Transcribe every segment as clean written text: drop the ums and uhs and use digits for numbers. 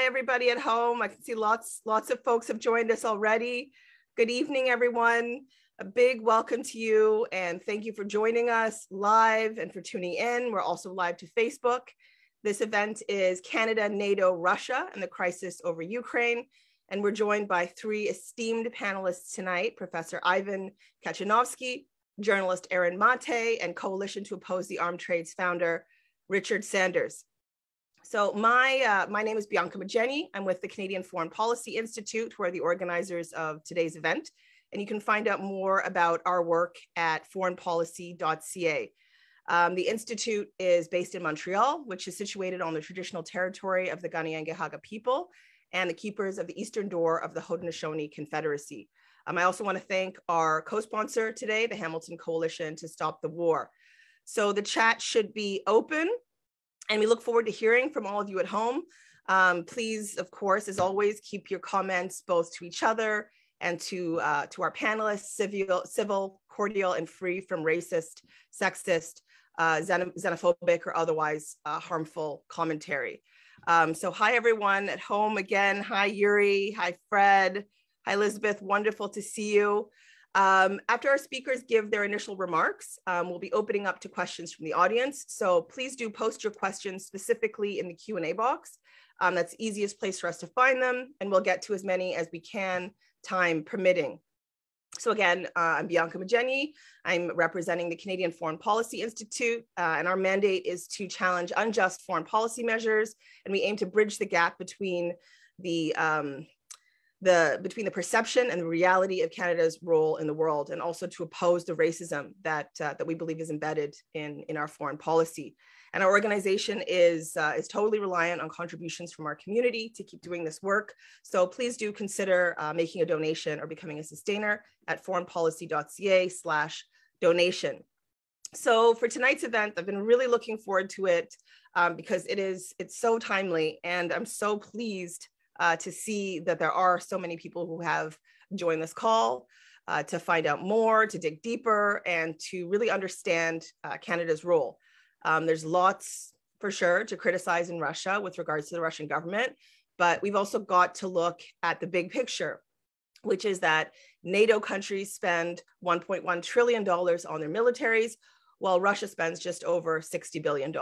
everybody at home. I can see lots of folks have joined us already. Good evening, everyone. A big welcome to you, and thank you for joining us live and for tuning in. We're also live to Facebook. This event is Canada, NATO, Russia, and the crisis over Ukraine. And we're joined by three esteemed panelists tonight: Professor Ivan Katchanovski, journalist Aaron Mate, and Coalition to Oppose the Armed Trades founder Richard Sanders. So my name is Bianca Mageni. I'm with the Canadian Foreign Policy Institute, who are the organizers of today's event. And you can find out more about our work at foreignpolicy.ca. The Institute is based in Montreal, which is situated on the traditional territory of the Kanien'kehá:ka people and the keepers of the eastern door of the Haudenosaunee Confederacy. I also want to thank our co-sponsor today, the Hamilton Coalition to Stop the War. So the chat should be open, and we look forward to hearing from all of you at home. Please, of course, as always, keep your comments both to each other and to our panelists, civil, cordial, and free from racist, sexist, xenophobic, or otherwise harmful commentary. So hi, everyone at home again. Hi, Yuri. Hi, Fred. Hi, Elizabeth. Wonderful to see you. After our speakers give their initial remarks, we'll be opening up to questions from the audience. So please do post your questions specifically in the Q&A box. That's the easiest place for us to find them, and we'll get to as many as we can, time permitting. So again, I'm Bianca Mageni. I'm representing the Canadian Foreign Policy Institute, and our mandate is to challenge unjust foreign policy measures, and we aim to bridge the gap between the perception and the reality of Canada's role in the world, and also to oppose the racism that we believe is embedded in our foreign policy. And our organization is totally reliant on contributions from our community to keep doing this work. So please do consider making a donation or becoming a sustainer at foreignpolicy.ca/donation. So for tonight's event, I've been really looking forward to it because it's so timely, and I'm so pleased to see that there are so many people who have joined this call to find out more, to dig deeper, and to really understand Canada's role. There's lots, for sure, to criticize in Russia with regards to the Russian government, but we've also got to look at the big picture, which is that NATO countries spend $1.1 trillion on their militaries, while Russia spends just over $60 billion.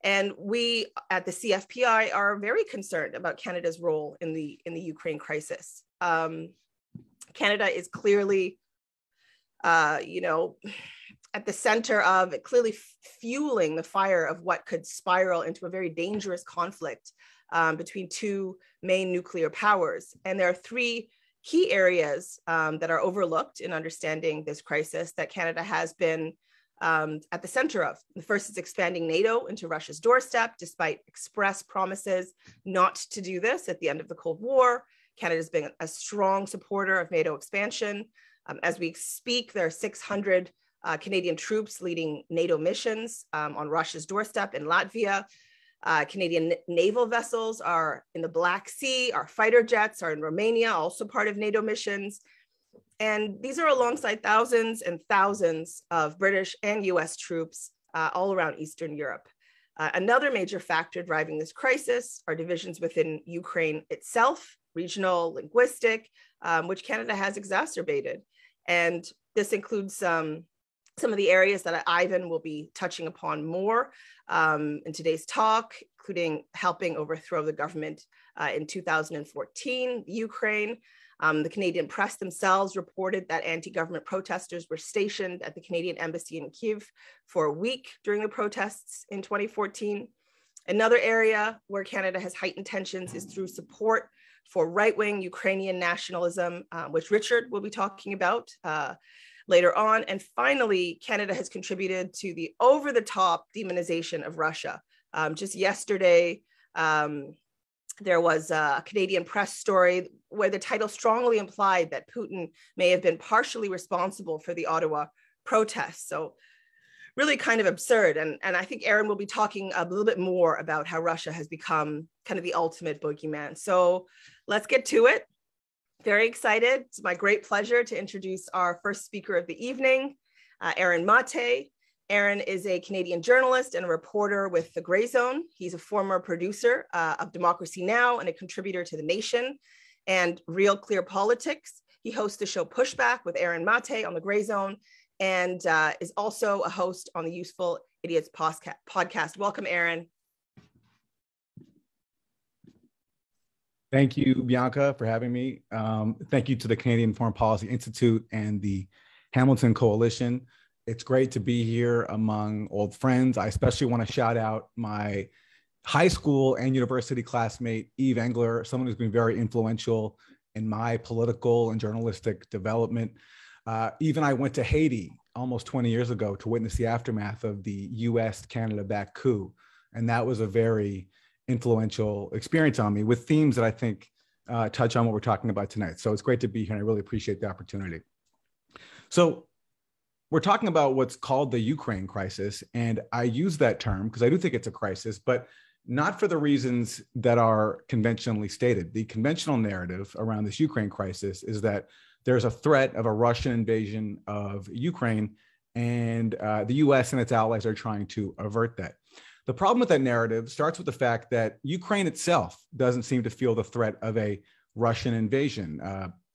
And we at the CFPI are very concerned about Canada's role in the Ukraine crisis. Canada is clearly, at the center of it, clearly fueling the fire of what could spiral into a very dangerous conflict between two main nuclear powers. And there are three key areas that are overlooked in understanding this crisis that Canada has been at the center of. The first is expanding NATO into Russia's doorstep, despite express promises not to do this at the end of the Cold War. Canada's been a strong supporter of NATO expansion. As we speak, there are 600 Canadian troops leading NATO missions on Russia's doorstep in Latvia. Canadian naval vessels are in the Black Sea. Our fighter jets are in Romania, also part of NATO missions. And these are alongside thousands and thousands of British and US troops all around Eastern Europe. Another major factor driving this crisis are divisions within Ukraine itself, regional, linguistic, which Canada has exacerbated. And this includes some of the areas that Ivan will be touching upon more in today's talk, including helping overthrow the government in 2014, Ukraine. The Canadian press themselves reported that anti-government protesters were stationed at the Canadian embassy in Kyiv for a week during the protests in 2014. Another area where Canada has heightened tensions is through support for right-wing Ukrainian nationalism, which Richard will be talking about later on. And finally, Canada has contributed to the over-the-top demonization of Russia. Just yesterday, there was a Canadian press story where the title strongly implied that Putin may have been partially responsible for the Ottawa protests. So really kind of absurd. And I think Aaron will be talking a little bit more about how Russia has become kind of the ultimate boogeyman. So let's get to it. Very excited. It's my great pleasure to introduce our first speaker of the evening, Aaron Mate. Aaron is a Canadian journalist and a reporter with The Grey Zone. He's a former producer of Democracy Now! And a contributor to The Nation and Real Clear Politics. He hosts the show Pushback with Aaron Mate on The Grey Zone and is also a host on the Useful Idiots podcast. Welcome, Aaron. Thank you, Bianca, for having me. Thank you to the Canadian Foreign Policy Institute and the Hamilton Coalition. It's great to be here among old friends. I especially want to shout out my high school and university classmate, Eve Engler, someone who's been very influential in my political and journalistic development. Eve and I went to Haiti almost 20 years ago to witness the aftermath of the US-Canada-backed coup. And that was a very influential experience on me with themes that I think touch on what we're talking about tonight. So it's great to be here and I really appreciate the opportunity. So we're talking about what's called the Ukraine crisis. And I use that term because I do think it's a crisis, but not for the reasons that are conventionally stated. The conventional narrative around this Ukraine crisis is that there's a threat of a Russian invasion of Ukraine and the US and its allies are trying to avert that. The problem with that narrative starts with the fact that Ukraine itself doesn't seem to feel the threat of a Russian invasion.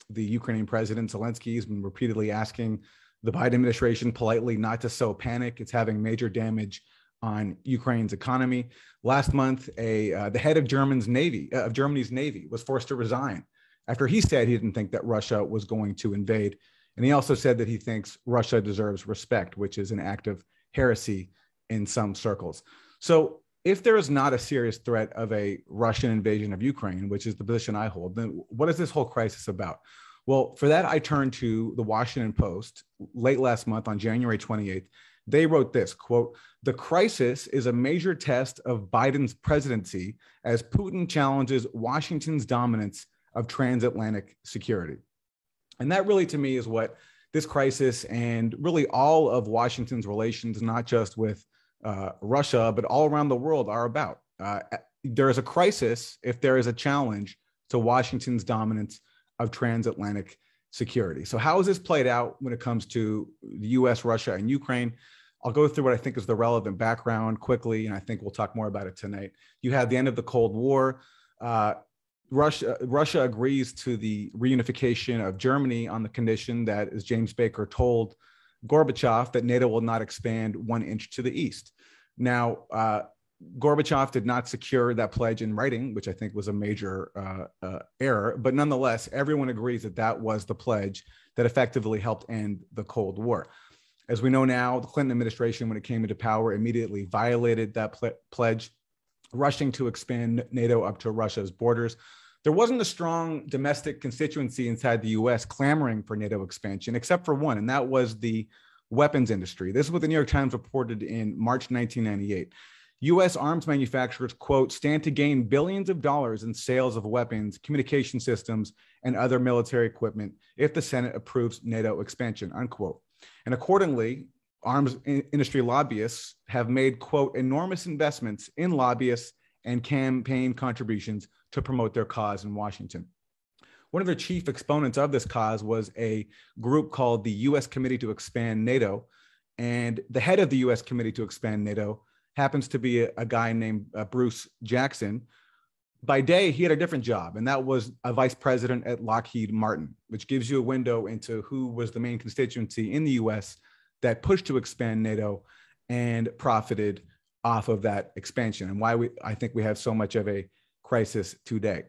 The Ukrainian president Zelensky has been repeatedly asking the Biden administration politely not to sow panic. It's having major damage on Ukraine's economy. Last month, the head of Germany's Navy was forced to resign after he said he didn't think that Russia was going to invade. And he also said that he thinks Russia deserves respect, which is an act of heresy in some circles. So if there is not a serious threat of a Russian invasion of Ukraine, which is the position I hold, then what is this whole crisis about? Well, for that, I turned to the Washington Post late last month on January 28th. They wrote this, quote, "The crisis is a major test of Biden's presidency as Putin challenges Washington's dominance of transatlantic security." And that really, to me, is what this crisis and really all of Washington's relations, not just with Russia, but all around the world are about. There is a crisis if there is a challenge to Washington's dominance of transatlantic security. So how is this played out when it comes to the US, Russia, and Ukraine? I'll go through what I think is the relevant background quickly, and I think we'll talk more about it tonight. You had the end of the Cold War. Russia agrees to the reunification of Germany on the condition that, as James Baker told Gorbachev, that NATO will not expand 1 inch to the east. Now, Gorbachev did not secure that pledge in writing, which I think was a major error. But nonetheless, everyone agrees that that was the pledge that effectively helped end the Cold War. As we know now, the Clinton administration, when it came into power, immediately violated that pledge, rushing to expand NATO up to Russia's borders. There wasn't a strong domestic constituency inside the US clamoring for NATO expansion, except for one, and that was the weapons industry. This is what the New York Times reported in March 1998. U.S. arms manufacturers, quote, stand to gain billions of dollars in sales of weapons, communication systems, and other military equipment if the Senate approves NATO expansion, unquote. And accordingly, arms industry lobbyists have made, quote, enormous investments in lobbyists and campaign contributions to promote their cause in Washington. One of the chief exponents of this cause was a group called the U.S. Committee to Expand NATO. And the head of the U.S. Committee to Expand NATO happens to be a guy named Bruce Jackson. By day, he had a different job, and that was a vice president at Lockheed Martin, which gives you a window into who was the main constituency in the U.S. that pushed to expand NATO and profited off of that expansion, and why I think we have so much of a crisis today.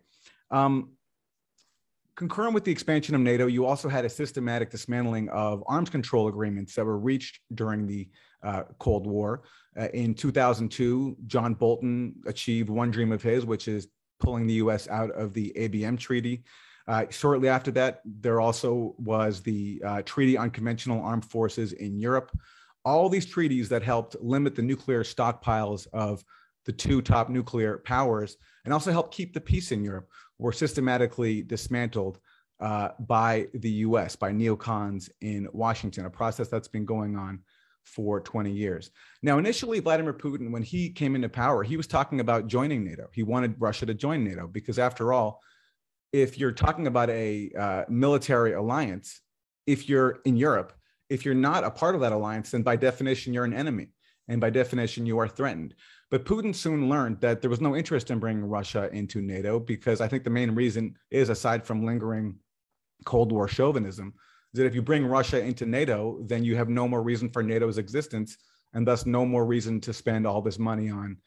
Concurrent with the expansion of NATO, you also had a systematic dismantling of arms control agreements that were reached during the Cold War. In 2002, John Bolton achieved one dream of his, which is pulling the U.S. out of the ABM treaty. Shortly after that, there also was the Treaty on Conventional Armed Forces in Europe. All these treaties that helped limit the nuclear stockpiles of the two top nuclear powers and also helped keep the peace in Europe were systematically dismantled by the U.S., by neocons in Washington, a process that's been going on for 20 years. Now, initially, Vladimir Putin, when he came into power, he was talking about joining NATO. He wanted Russia to join NATO because, after all, if you're talking about a military alliance, if you're in Europe if you're not a part of that alliance, then by definition, you're an enemy. And by definition, you are threatened. But Putin soon learned that there was no interest in bringing Russia into NATO, because I think the main reason is, aside from lingering Cold War chauvinism, that if you bring Russia into NATO, then you have no more reason for NATO's existence, and thus no more reason to spend all this money on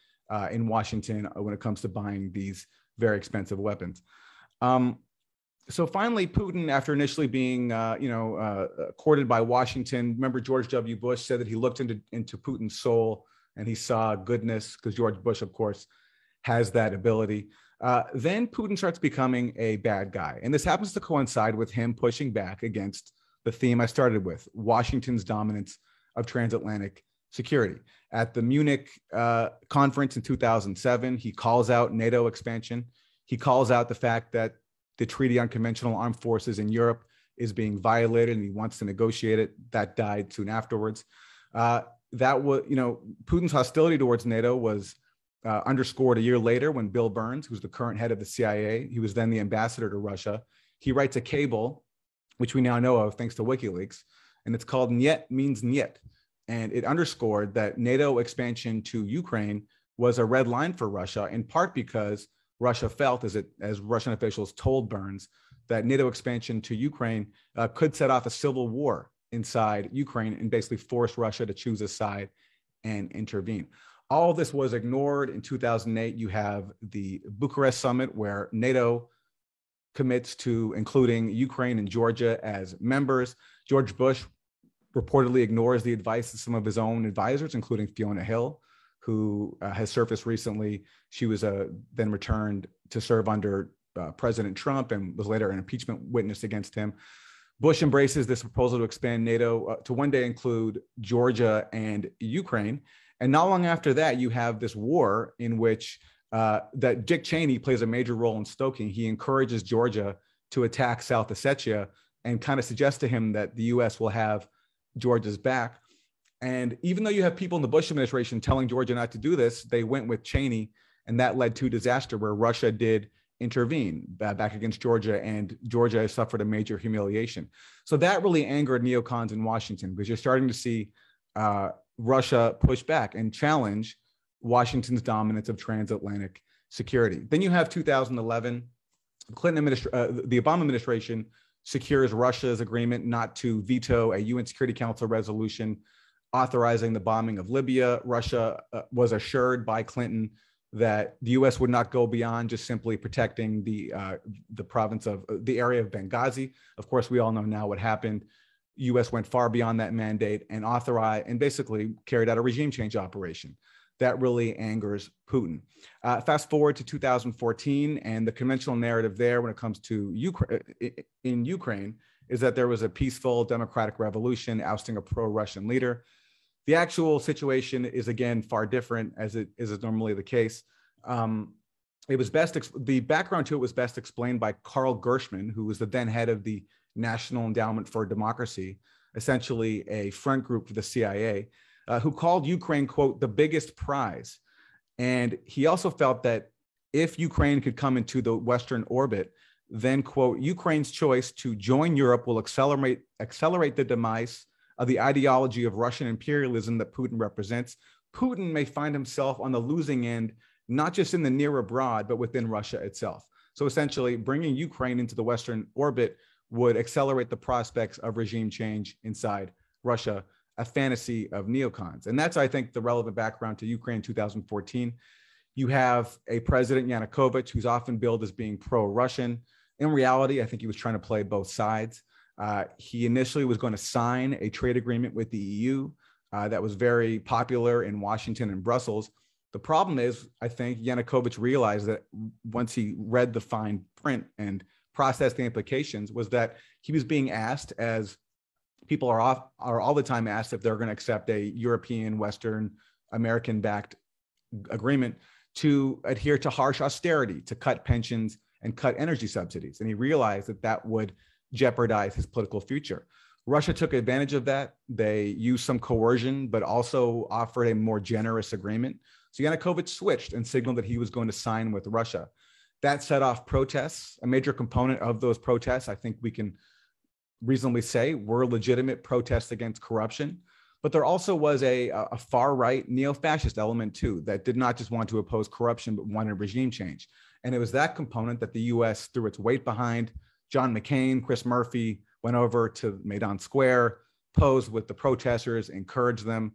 in Washington when it comes to buying these very expensive weapons. So finally, Putin, after initially being courted by Washington, remember George W. Bush said that he looked into Putin's soul and he saw goodness, because George Bush, of course, has that ability. Then Putin starts becoming a bad guy. And this happens to coincide with him pushing back against the theme I started with, Washington's dominance of transatlantic security. At the Munich conference in 2007, he calls out NATO expansion. He calls out the fact that the Treaty on Conventional Armed Forces in Europe is being violated, and he wants to negotiate it. That died soon afterwards. That was, Putin's hostility towards NATO was underscored a year later when Bill Burns, who's the current head of the CIA, he was then the ambassador to Russia, he writes a cable, which we now know of thanks to WikiLeaks, and it's called "Niet means Niet." And it underscored that NATO expansion to Ukraine was a red line for Russia, in part because Russia felt, as Russian officials told Burns, that NATO expansion to Ukraine could set off a civil war inside Ukraine and basically force Russia to choose a side and intervene. All of this was ignored. In 2008, you have the Bucharest Summit, where NATO commits to including Ukraine and Georgia as members. George Bush reportedly ignores the advice of some of his own advisors, including Fiona Hill, who has surfaced recently. She was then returned to serve under President Trump and was later an impeachment witness against him. Bush embraces this proposal to expand NATO to one day include Georgia and Ukraine. And not long after that, you have this war in which that Dick Cheney plays a major role in stoking. He encourages Georgia to attack South Ossetia and kind of suggests to him that the US will have Georgia's back. And even though you have people in the Bush administration telling Georgia not to do this, they went with Cheney, and that led to disaster where Russia did intervene back against Georgia, and Georgia has suffered a major humiliation. So that really angered neocons in Washington, because you're starting to see Russia push back and challenge Washington's dominance of transatlantic security. Then you have 2011, the Obama administration secures Russia's agreement not to veto a UN Security Council resolution authorizing the bombing of Libya. Russia was assured by Clinton that the U.S. would not go beyond just simply protecting the province of the area of Benghazi. Of course, we all know now what happened. U.S. went far beyond that mandate and authorized and basically carried out a regime change operation. That really angers Putin. Fast forward to 2014, and the conventional narrative there when it comes to Ukraine is that there was a peaceful democratic revolution ousting a pro-Russian leader. The actual situation is, again, far different, as is normally the case. It was the background to it was best explained by Carl Gershman, who was the then head of the National Endowment for Democracy, essentially a front group for the CIA, who called Ukraine, quote, the biggest prize. And he also felt that if Ukraine could come into the Western orbit, then, quote, Ukraine's choice to join Europe will accelerate the demise of the ideology of Russian imperialism that Putin represents. Putin may find himself on the losing end, not just in the near abroad, but within Russia itself. So essentially, bringing Ukraine into the Western orbit would accelerate the prospects of regime change inside Russia, a fantasy of neocons. And that's, I think, the relevant background to Ukraine in 2014. You have a President Yanukovych who's often billed as being pro-Russian. In reality, I think he was trying to play both sides. He initially was going to sign a trade agreement with the EU that was very popular in Washington and Brussels. The problem is, I think Yanukovych realized that once he read the fine print and processed the implications, was that he was being asked, as people are all the time asked if they're going to accept a European, Western, American-backed agreement, to adhere to harsh austerity, to cut pensions and cut energy subsidies. And he realized that that would jeopardize his political future. Russia took advantage of that. They used some coercion, but also offered a more generous agreement. So Yanukovych switched and signaled that he was going to sign with Russia. That set off protests. A major component of those protests, I think we can reasonably say were legitimate protests against corruption. But there also was a far-right neo-fascist element too that did not just want to oppose corruption, but wanted regime change. And it was that component that the US threw its weight behind. John McCain, Chris Murphy went over to Maidan Square, posed with the protesters, encouraged them,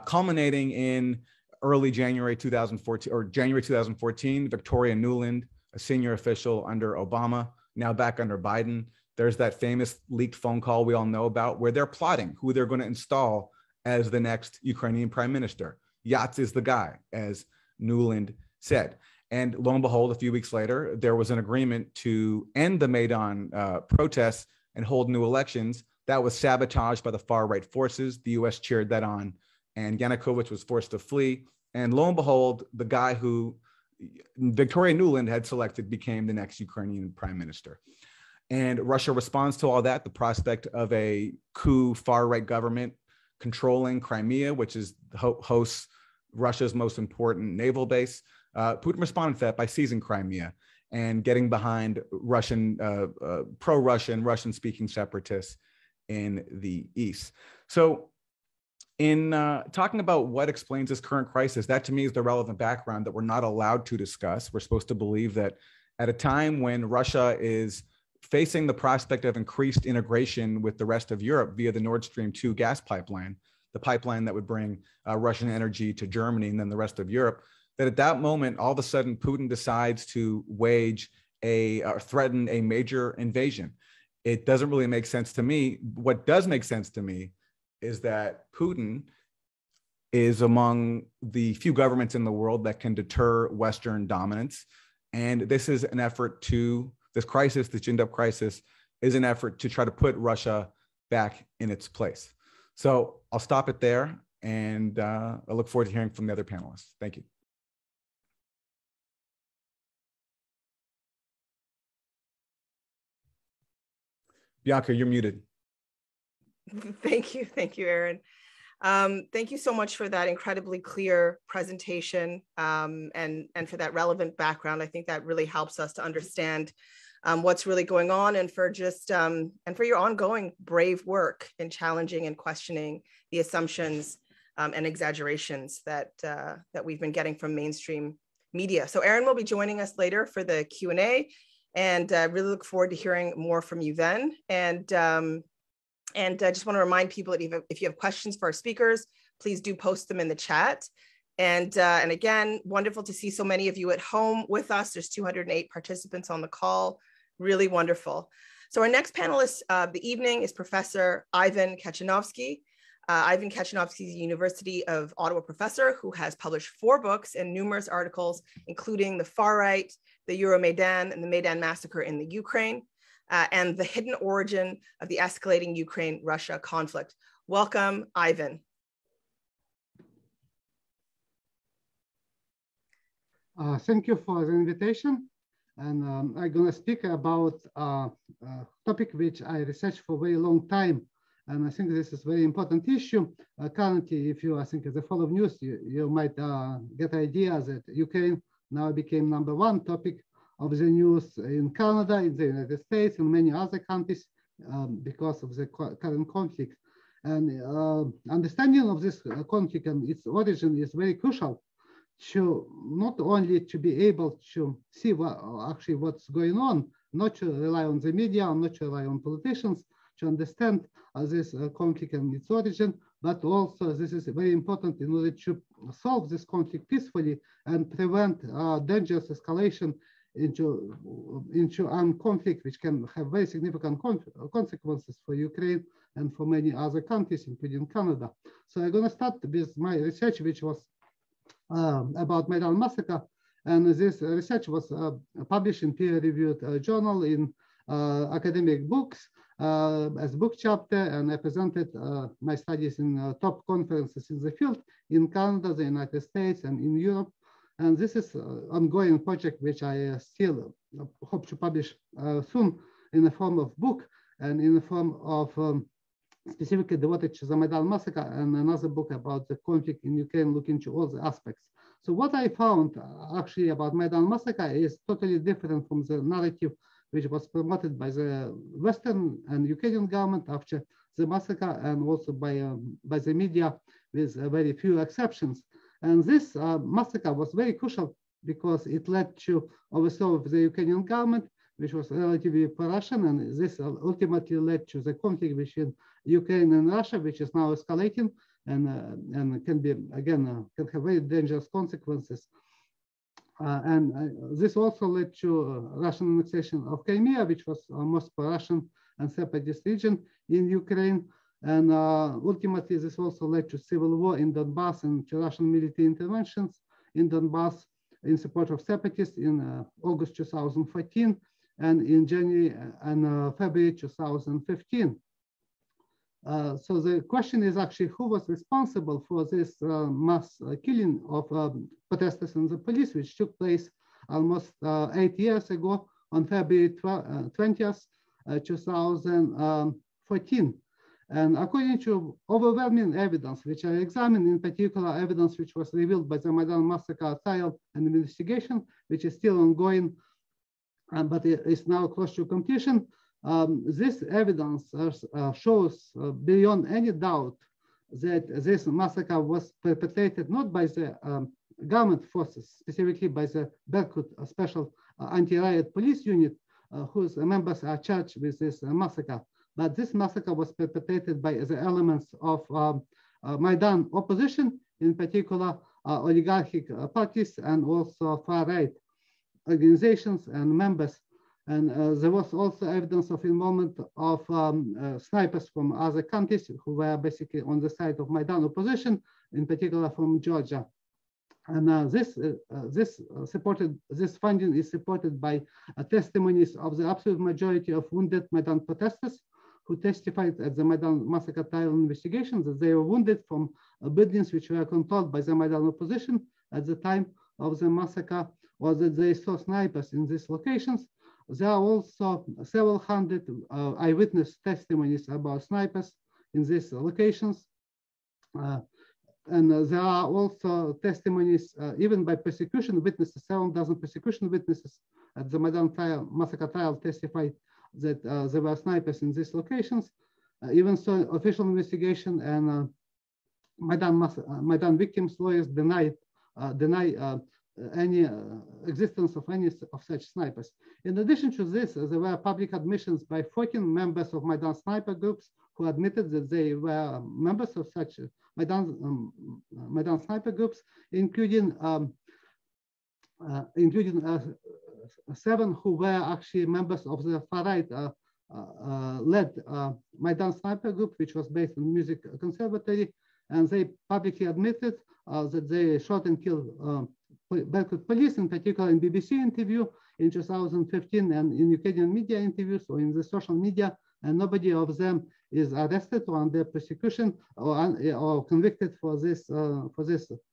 culminating in early January 2014, or January 2014, Victoria Nuland, a senior official under Obama, now back under Biden. There's that famous leaked phone call we all know about where they're plotting who they're going to install as the next Ukrainian prime minister. Yats is the guy, as Nuland said. And lo and behold, a few weeks later, there was an agreement to end the Maidan protests and hold new elections. That was sabotaged by the far-right forces. The US cheered that on, and Yanukovych was forced to flee. And lo and behold, the guy who Victoria Nuland had selected became the next Ukrainian prime minister. And Russia responds to all that, the prospect of a coup far-right government controlling Crimea, which is hosts Russia's most important naval base. Putin responded to that by seizing Crimea and getting behind Russian, pro-Russian, Russian-speaking separatists in the east. So in talking about what explains this current crisis, that to me is the relevant background that we're not allowed to discuss. We're supposed to believe that at a time when Russia is facing the prospect of increased integration with the rest of Europe via the Nord Stream 2 gas pipeline, the pipeline that would bring Russian energy to Germany and then the rest of Europe, that at that moment, all of a sudden, Putin decides to wage or threaten a major invasion. It doesn't really make sense to me. What does make sense to me is that Putin is among the few governments in the world that can deter Western dominance. And this is an effort to, this crisis, this ginned-up crisis, is an effort to try to put Russia back in its place. So I'll stop it there, and I look forward to hearing from the other panelists. Thank you. Bianca, you're muted. Thank you, Aaron. Thank you so much for that incredibly clear presentation and for that relevant background. I think that really helps us to understand what's really going on, and for just and for your ongoing brave work in challenging and questioning the assumptions and exaggerations that we've been getting from mainstream media. So Aaron will be joining us later for the Q&A, and really look forward to hearing more from you then. And I just want to remind people that if you have questions for our speakers, please do post them in the chat. And again, wonderful to see so many of you at home with us. There's 208 participants on the call. Really wonderful. So our next panelist of the evening is Professor Ivan Katchanovski. Ivan Katchanovski is a University of Ottawa professor who has published 4 books and numerous articles, including The Far Right, the Euromaidan, and the Maidan Massacre in the Ukraine, and the hidden origin of the escalating Ukraine-Russia conflict. Welcome, Ivan. Thank you for the invitation. And I'm going to speak about a topic which I researched for a very long time. And I think this is a very important issue. Currently, if you, I think, as a follow news, you might get idea that Ukraine now became #1 topic of the news in Canada, in the United States, and many other countries because of the current conflict. And understanding of this conflict and its origin is very crucial to not only to be able to see what's going on, not to rely on the media, not to rely on politicians, to understand this conflict and its origin, but also this is very important in order to solve this conflict peacefully and prevent dangerous escalation into a conflict which can have very significant consequences for Ukraine and for many other countries, including Canada. So I'm going to start with my research, which was about Maidan massacre, and this research was published in peer-reviewed journal in academic books as book chapter, and I presented my studies in top conferences in the field in Canada, the United States, and in Europe. And this is an ongoing project which I still hope to publish soon in the form of book and in the form of specifically devoted to the Maidan massacre, and another book about the conflict in Ukraine, looking to all the aspects. So what I found actually about Maidan massacre is totally different from the narrative which was promoted by the Western and Ukrainian government after the massacre, and also by the media, with very few exceptions. And this massacre was very crucial because it led to overthrow of the Ukrainian government, which was relatively pro-Russian, and this ultimately led to the conflict between Ukraine and Russia, which is now escalating, and can be, again, can have very dangerous consequences. This also led to Russian annexation of Crimea, which was most pro-Russian and separatist region in Ukraine. And ultimately, this also led to civil war in Donbass and to Russian military interventions in Donbass in support of separatists in August 2014 and in January and February 2015. So the question is actually who was responsible for this mass killing of protesters and the police, which took place almost 8 years ago on February 20th, 2014. And according to overwhelming evidence, which I examined, in particular evidence which was revealed by the Maidan massacre trial and investigation, which is still ongoing, but it is now close to completion, this evidence shows beyond any doubt that this massacre was perpetrated not by the government forces, specifically by the Berkut special anti-riot police unit, whose members are charged with this massacre. But this massacre was perpetrated by the elements of Maidan opposition, in particular oligarchic parties and also far-right organizations and members. And there was also evidence of involvement of snipers from other countries who were basically on the side of Maidan opposition, in particular from Georgia. And this finding is supported by testimonies of the absolute majority of wounded Maidan protesters who testified at the Maidan massacre trial investigation that they were wounded from buildings which were controlled by the Maidan opposition at the time of the massacre, or that they saw snipers in these locations. There are also several hundred eyewitness testimonies about snipers in these locations. And there are also testimonies, even by persecution witnesses, 7 dozen persecution witnesses at the Maidan massacre trial testified that there were snipers in these locations. Even so, official investigation and Maidan victims' lawyers deny any existence of any of such snipers. In addition to this, there were public admissions by 14 members of Maidan sniper groups who admitted that they were members of such Maidan sniper groups, including 7 who were actually members of the far-right led Maidan sniper group, which was based on Music Conservatory, and they publicly admitted that they shot and killed Berkut police, in particular in BBC interview in 2015 and in Ukrainian media interviews or in the social media, and nobody of them is arrested or under persecution or convicted for this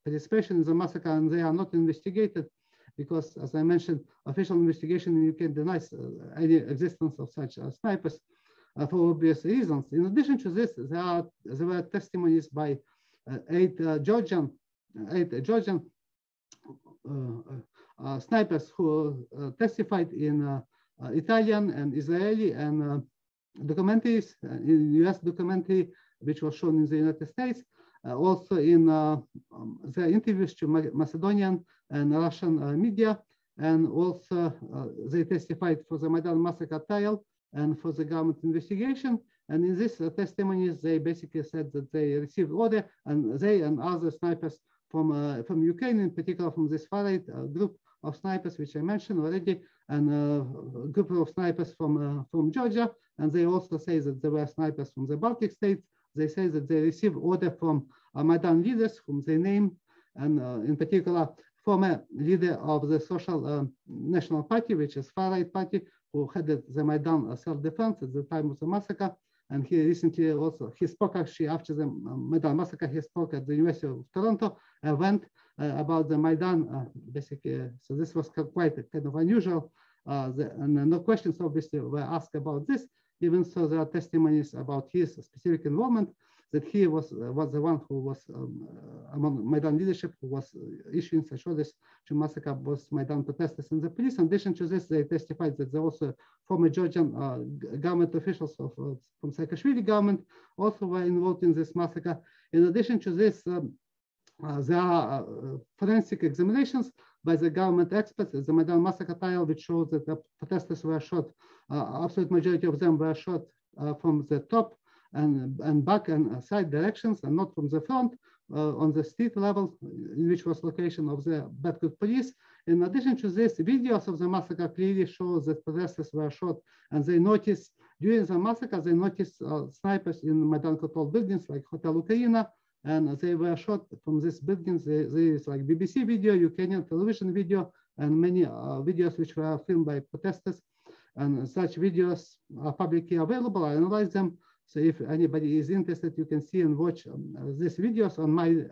participation in the massacre, and they are not investigated because, as I mentioned, official investigation in Ukraine denies any existence of such snipers for obvious reasons. In addition to this, there were testimonies by 8 Georgian snipers who testified in Italian and Israeli and documentaries, in US documentary, which was shown in the United States, also in their interviews to Macedonian and Russian media, and also they testified for the Maidan massacre trial and for the government investigation. And in these testimonies, they basically said that they received order, and they and other snipers from Ukraine, in particular from this far-right group of snipers, which I mentioned already, and a group of snipers from Georgia. And they also say that there were snipers from the Baltic states. They say that they received order from Maidan leaders whom they named, and in particular, former leader of the Social National Party, which is far-right party, who headed the Maidan self-defense at the time of the massacre. And he recently also, he spoke actually after the Maidan massacre, he spoke at the University of Toronto event about the Maidan, basically. So this was quite kind of unusual. And no questions obviously were asked about this. Even so, there are testimonies about his specific involvement. that he was the one who was among Maidan leadership who was issuing such orders to massacre both Maidan protesters and the police. In addition to this, they testified that there also former Georgian government officials from Saakashvili government also were involved in this massacre. In addition to this, there are forensic examinations by the government experts. The Maidan massacre trial, which shows that the protesters were shot, absolute majority of them were shot from the top and back and side directions, and not from the front on the street level, in which was location of the Berkut police. In addition to this, videos of the massacre clearly show that protesters were shot, and they noticed during the massacre, they noticed snipers in Maidan-controlled buildings like Hotel Ukraina, and they were shot from these buildings. There is like BBC video, Ukrainian television video, and many videos which were filmed by protesters. And such videos are publicly available. I analyze them. So if anybody is interested, you can see and watch these videos on my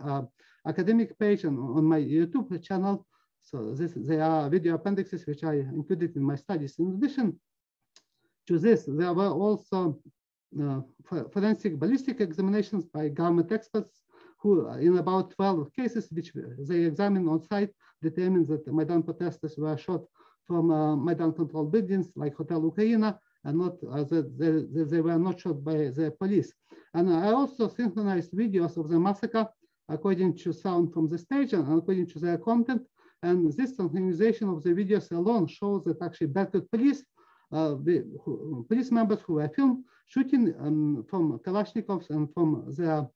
academic page and on my YouTube channel. So they are video appendixes which I included in my studies. In addition to this, there were also forensic ballistic examinations by government experts who, in about 12 cases, which they examined on site, determined that the Maidan protesters were shot from Maidan-controlled buildings like Hotel Ukraina, and not that they were not shot by the police. And I also synchronized videos of the massacre according to sound from the stage and according to their content. And this synchronization of the videos alone shows that actually Berkut police, police members who were filmed shooting from Kalashnikovs and from their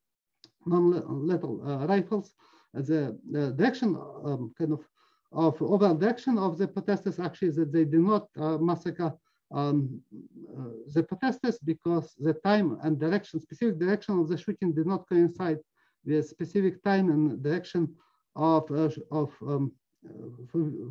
non-lethal rifles, the direction of overall direction of the protesters actually that they did not massacre the protesters because the time and direction, specific direction of the shooting did not coincide with specific time and direction from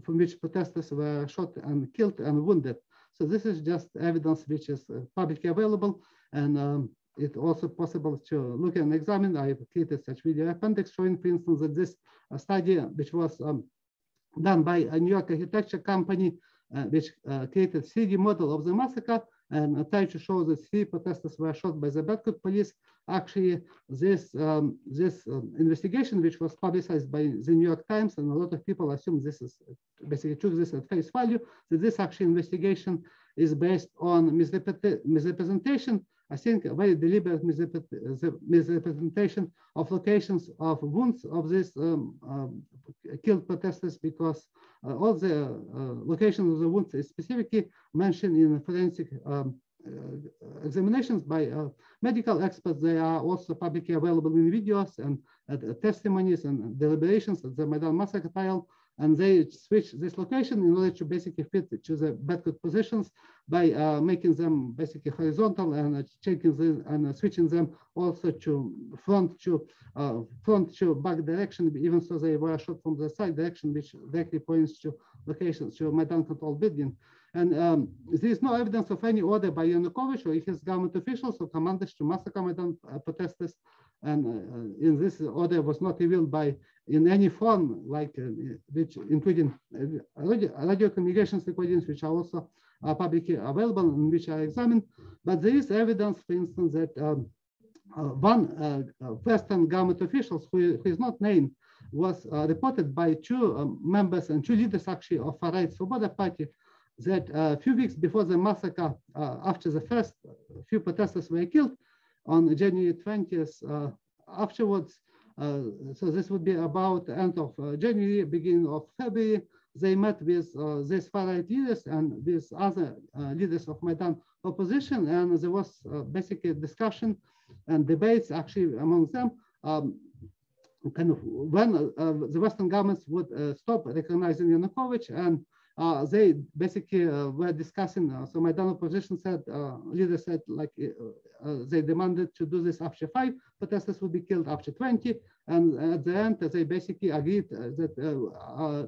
which protesters were shot and killed and wounded. So this is just evidence which is publicly available, and it's also possible to look and examine. I have created such video appendix showing, for instance, that this study, which was done by a New York architecture company, which created 3D model of the massacre and tried to show that 3 protesters were shot by the Berkut police. Actually, this investigation, which was publicized by the New York Times, and a lot of people assume this is basically took this at face value, that this actually investigation is based on misrepresentation. I think a very deliberate misrepresentation of locations of wounds of these killed protesters, because all the locations of the wounds is specifically mentioned in forensic examinations by medical experts. They are also publicly available in videos and testimonies and deliberations at the Maidan massacre trial. And they switch this location in order to basically fit to the Berkut positions by making them basically horizontal and changing them and switching them also to front to back direction, even so they were shot from the side direction, which directly points to locations to Maidan controlled building. And there is no evidence of any order by Yanukovych or his government officials or commanders to massacre Maidan protesters. And in this order was not revealed by in any form, like which including radio communications recordings, which are also publicly available and which are examined. But there is evidence, for instance, that one Western government officials who is not named was reported by 2 members and 2 leaders actually of far-right Svoboda party that a few weeks before the massacre, after the first few protesters were killed on January 20th, afterwards, so this would be about the end of January, beginning of February, they met with these far-right leaders and with other leaders of Maidan opposition, and there was basically discussion and debates actually among them, kind of when the Western governments would stop recognizing Yanukovych, and they basically were discussing. So Maidan opposition said, leaders said, like they demanded to do this after 5 protesters would be killed, after 20, and at the end they basically agreed that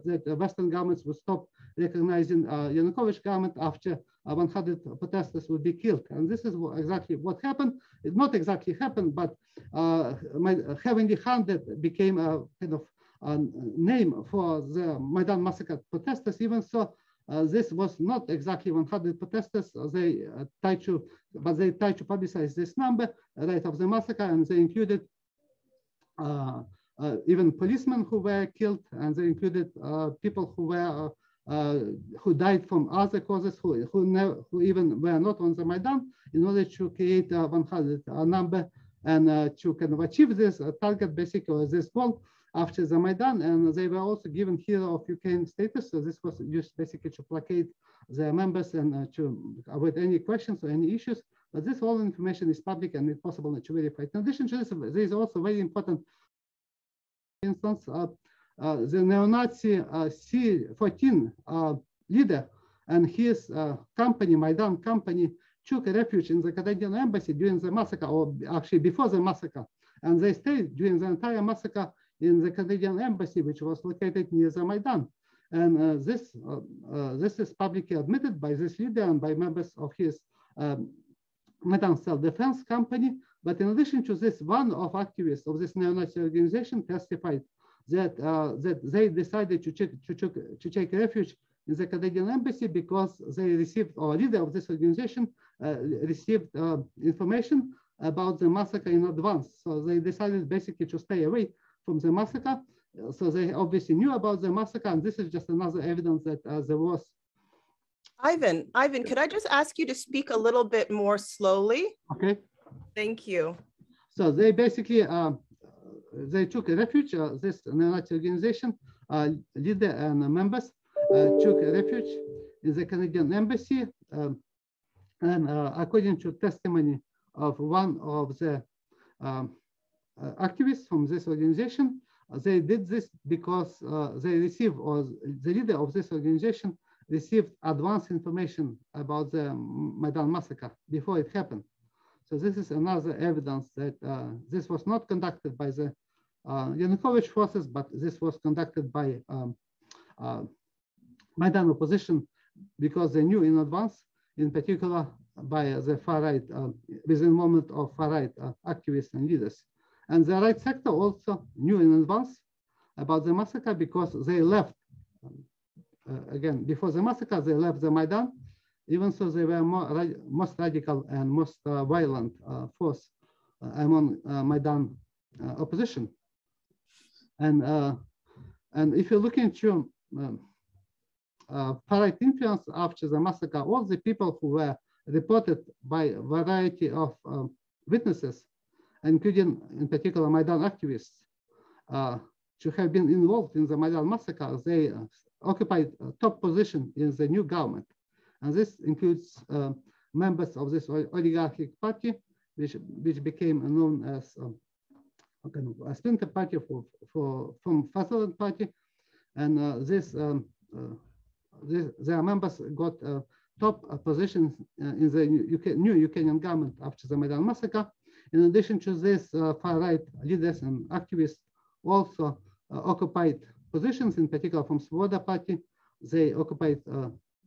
that Western governments would stop recognizing Yanukovych government after 100 protesters would be killed. And this is exactly what happened. It not exactly happened, but Heavenly Handed became a kind of name for the Maidan massacre protesters. Even so, This was not exactly 100 protesters. They tried to publicize this number right of the massacre, and they included even policemen who were killed, and they included people who died from other causes, who even were not on the Maidan, in order to create a 100 number and to kind of achieve this target, basically, this goal after the Maidan. And they were also given Hero of Ukraine status. So this was used basically to placate their members and to avoid any questions or any issues. But this all information is public and it's possible to verify. In addition to this, there is also very important instance of the neo-Nazi C-14 leader and his company, Maidan company, took refuge in the Canadian embassy during the massacre, or actually before the massacre. And they stayed during the entire massacre in the Canadian embassy, which was located near the Maidan. And this is publicly admitted by this leader and by members of his Maidan self-defense company. But in addition to this, one of activists of this neo-Nazi organization testified that they decided to take refuge in the Canadian embassy because they received, or leader of this organization received information about the massacre in advance. So they decided basically to stay away from the massacre. So they obviously knew about the massacre, and this is just another evidence that there was. Ivan, could I just ask you to speak a little bit more slowly? Okay. Thank you. So they basically, they took a refuge, this neo-Nazi organization, leader and members took a refuge in the Canadian embassy. And according to testimony of one of the activists from this organization, they did this because they received, or the leader of this organization received advance information about the Maidan massacre before it happened. So this is another evidence that this was not conducted by the Yanukovych forces, but this was conducted by Maidan opposition because they knew in advance, in particular by the far-right, with involvement of far-right activists and leaders. And the right sector also knew in advance about the massacre because they left, again, before the massacre, they left the Maidan, even so they were most radical and most violent force among Maidan opposition. And if you look into far-right influence after the massacre, all the people who were reported by a variety of witnesses, including in particular Maidan activists, to have been involved in the Maidan massacre, they occupied a top position in the new government. And this includes members of this oligarchic party, which became known as a splinter party from Fatherland Party. And their members got top positions in the new Ukrainian government after the Maidan massacre. In addition to this, far-right leaders and activists also occupied positions, in particular from Svoboda Party. They occupied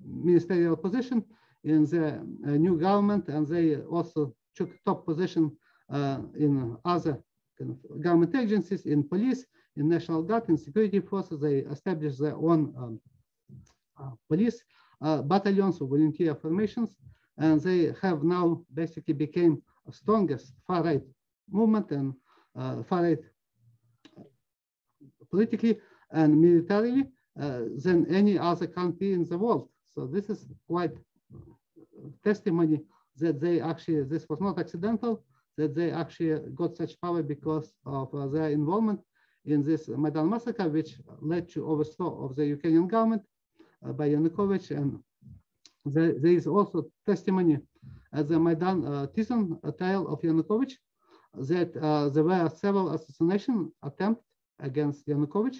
ministerial position in the new government, and they also took top position in other kind of government agencies, in police, in National Guard, in security forces. They established their own police battalions or volunteer formations, and they have now basically became the strongest far-right movement and far-right politically and militarily than any other country in the world. So this is quite testimony that they actually, this was not accidental, that they actually got such power because of their involvement in this Maidan massacre, which led to overthrow of the Ukrainian government by Yanukovych. And there is also testimony at the Maidan Tison trial of Yanukovych that there were several assassination attempts against Yanukovych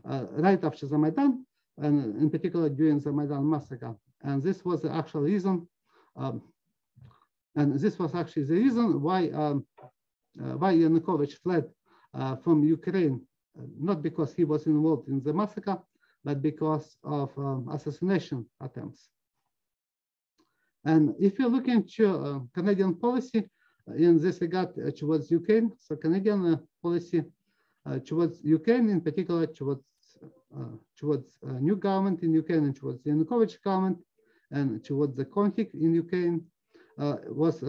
right after the Maidan, and in particular during the Maidan massacre. And this was the actual reason, and this was actually the reason why Yanukovych fled from Ukraine, not because he was involved in the massacre, but because of assassination attempts. And if you look into Canadian policy in this regard towards Ukraine, so Canadian policy towards Ukraine, in particular towards towards a new government in Ukraine and towards the Yanukovych government and towards the conflict in Ukraine was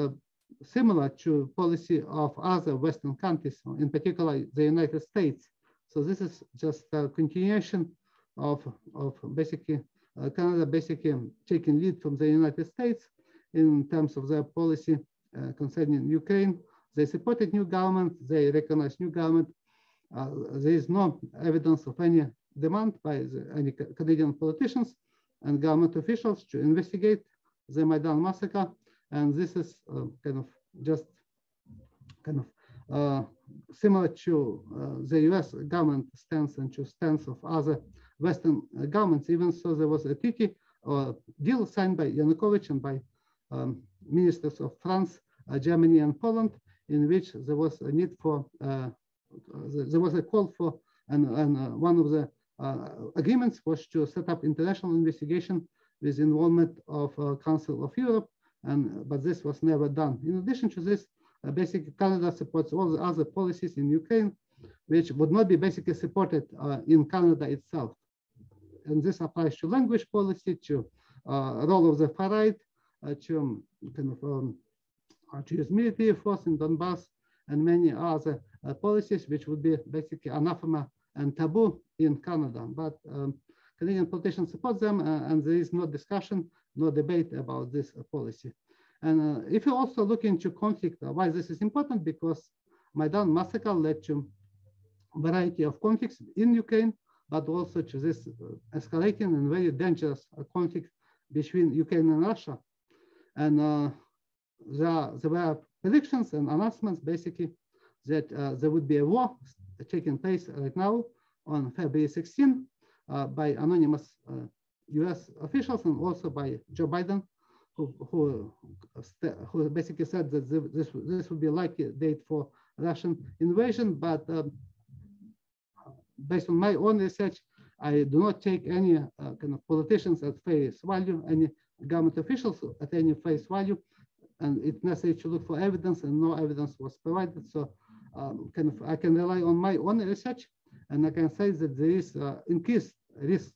similar to policy of other Western countries, in particular the United States. So this is just a continuation of basically Canada basically taking lead from the United States in terms of their policy concerning Ukraine. They supported new government, they recognized new government. There is no evidence of any demand by any Canadian politicians and government officials to investigate the Maidan massacre. And this is similar to the US government stance and to stance of other Western governments. Even so, there was a treaty or deal signed by Yanukovych and by ministers of France, Germany, and Poland, in which there was a need for, there was a call for, and one of the agreements was to set up international investigation with involvement of Council of Europe, but this was never done. In addition to this, basically Canada supports all the other policies in Ukraine, which would not be basically supported in Canada itself. And this applies to language policy, to role of the far right, to to use military force in Donbass, and many other policies which would be basically anathema and taboo in Canada. But Canadian politicians support them, and there is no discussion, no debate about this policy. And if you also look into conflict, why this is important, because Maidan massacre led to a variety of conflicts in Ukraine, but also to this escalating and very dangerous conflict between Ukraine and Russia. And there were predictions and announcements basically that there would be a war taking place right now on February 16 by anonymous US officials and also by Joe Biden, who basically said that this would be a likely date for Russian invasion. But based on my own research, I do not take any politicians at face value, any government officials at any face value, and it's necessary to look for evidence, and no evidence was provided. So I can rely on my own research, and I can say that there is increased risk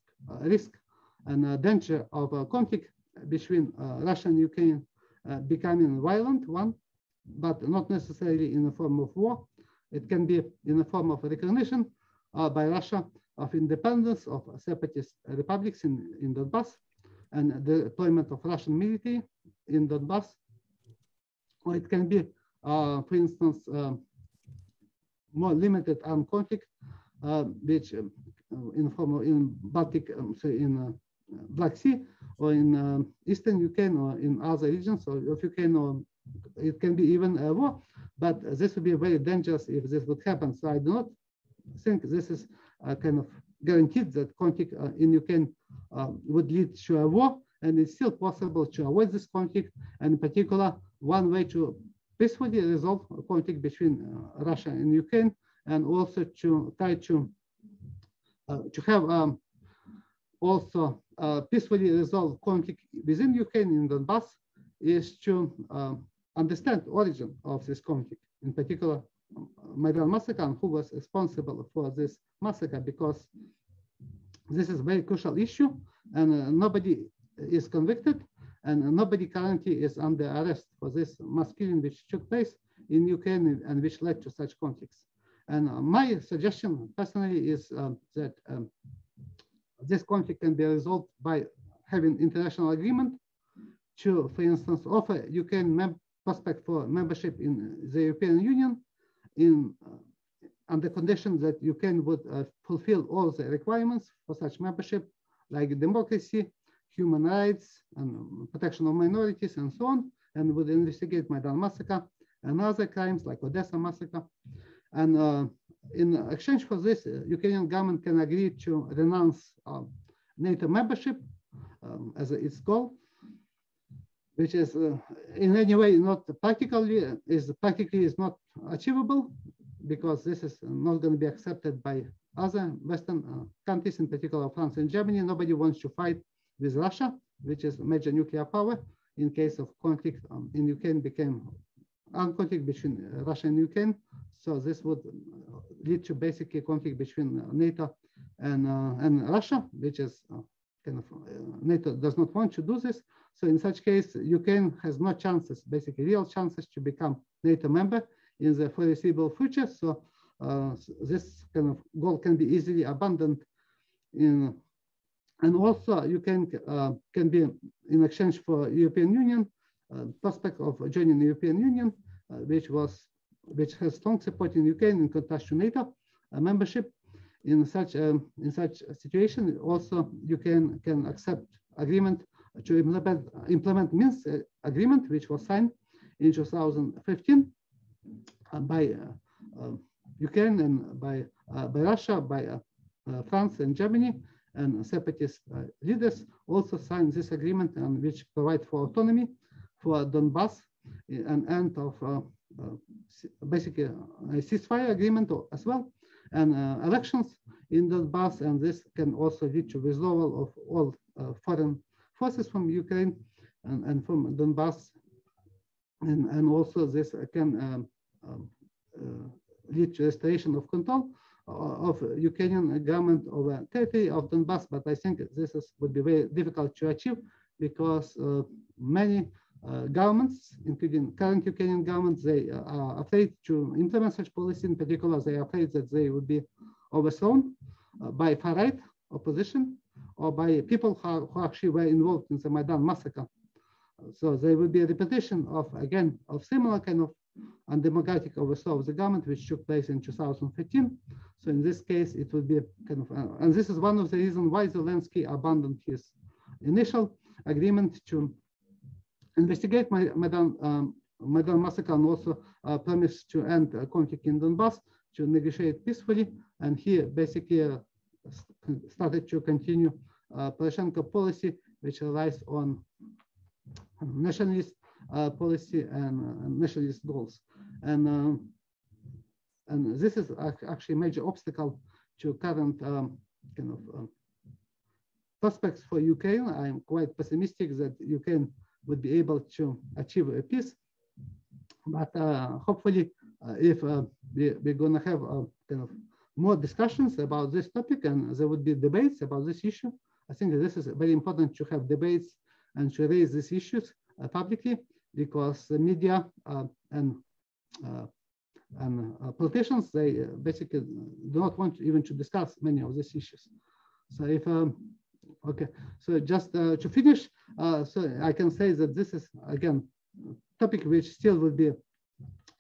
and danger of a conflict between Russia and Ukraine becoming violent one, but not necessarily in the form of war. It can be in the form of recognition by Russia of independence of separatist republics in Donbass, and the deployment of Russian military in Donbass. Or it can be, for instance, more limited armed conflict, which in Baltic, in Black Sea, or in Eastern Ukraine, or in other regions of Ukraine, or it can be even a war. But this would be very dangerous if this would happen. So I do not think this is guaranteed that conflict in Ukraine would lead to a war, and it's still possible to avoid this conflict. And in particular, one way to peacefully resolve a conflict between Russia and Ukraine, and also to try to have also peacefully resolve conflict within Ukraine in Donbass, is to understand the origin of this conflict, in particular Maidan massacre, and who was responsible for this massacre, because this is a very crucial issue, and nobody is convicted, and nobody currently is under arrest for this mass killing which took place in Ukraine and which led to such conflicts. And my suggestion personally is that this conflict can be resolved by having international agreement to, for instance, offer Ukraine prospect for membership in the European Union under condition that Ukraine would fulfill all the requirements for such membership, like democracy, human rights, and protection of minorities, and so on, and would investigate Maidan massacre and other crimes like Odessa massacre. And in exchange for this, Ukrainian government can agree to renounce NATO membership as its goal, which is in any way not practically is not achievable, because this is not going to be accepted by other Western countries, in particular France and Germany. Nobody wants to fight with Russia, which is a major nuclear power. In case of conflict in Ukraine became armed conflict between Russia and Ukraine. So this would lead to basically conflict between NATO and Russia, which is NATO does not want to do this. So in such case, Ukraine has no chances, basically real chances, to become NATO member in the foreseeable future. So this kind of goal can be easily abandoned. And also Ukraine can be in exchange for European Union, prospect of joining the European Union, which has strong support in Ukraine in contrast to NATO membership. In such a situation, also Ukraine can accept agreement to implement Minsk agreement, which was signed in 2015 by Ukraine and by Russia, by France and Germany, and separatist leaders also signed this agreement, and which provide for autonomy for Donbass, an end of basically a ceasefire agreement as well, and elections in Donbass, and this can also lead to withdrawal of all foreign forces from Ukraine and from Donbass, and also this can lead to restoration of control of Ukrainian government over territory of Donbass. But I think this would be very difficult to achieve because many governments, including current Ukrainian government, they are afraid to implement such policy. In particular, they are afraid that they would be overthrown by far-right opposition or by people who actually were involved in the Maidan massacre. So there will be a repetition of, again, of similar kind of undemocratic overthrow of the government, which took place in 2015. So in this case, it would be kind of, and this is one of the reasons why Zelensky abandoned his initial agreement to investigate Maidan massacre, and also promised to end conflict in Donbass, to negotiate peacefully. And he basically started to continue Poroshenko policy, which relies on nationalist policy and nationalist goals. And this is actually a major obstacle to current kind of prospects for Ukraine. I'm quite pessimistic that Ukraine would be able to achieve a peace. But hopefully, if we're going to have kind of more discussions about this topic, and there would be debates about this issue, I think this is very important to have debates and to raise these issues publicly, because the media and politicians, they basically do not want even to discuss many of these issues. So if okay, so just to finish, so I can say that this is again topic which still will be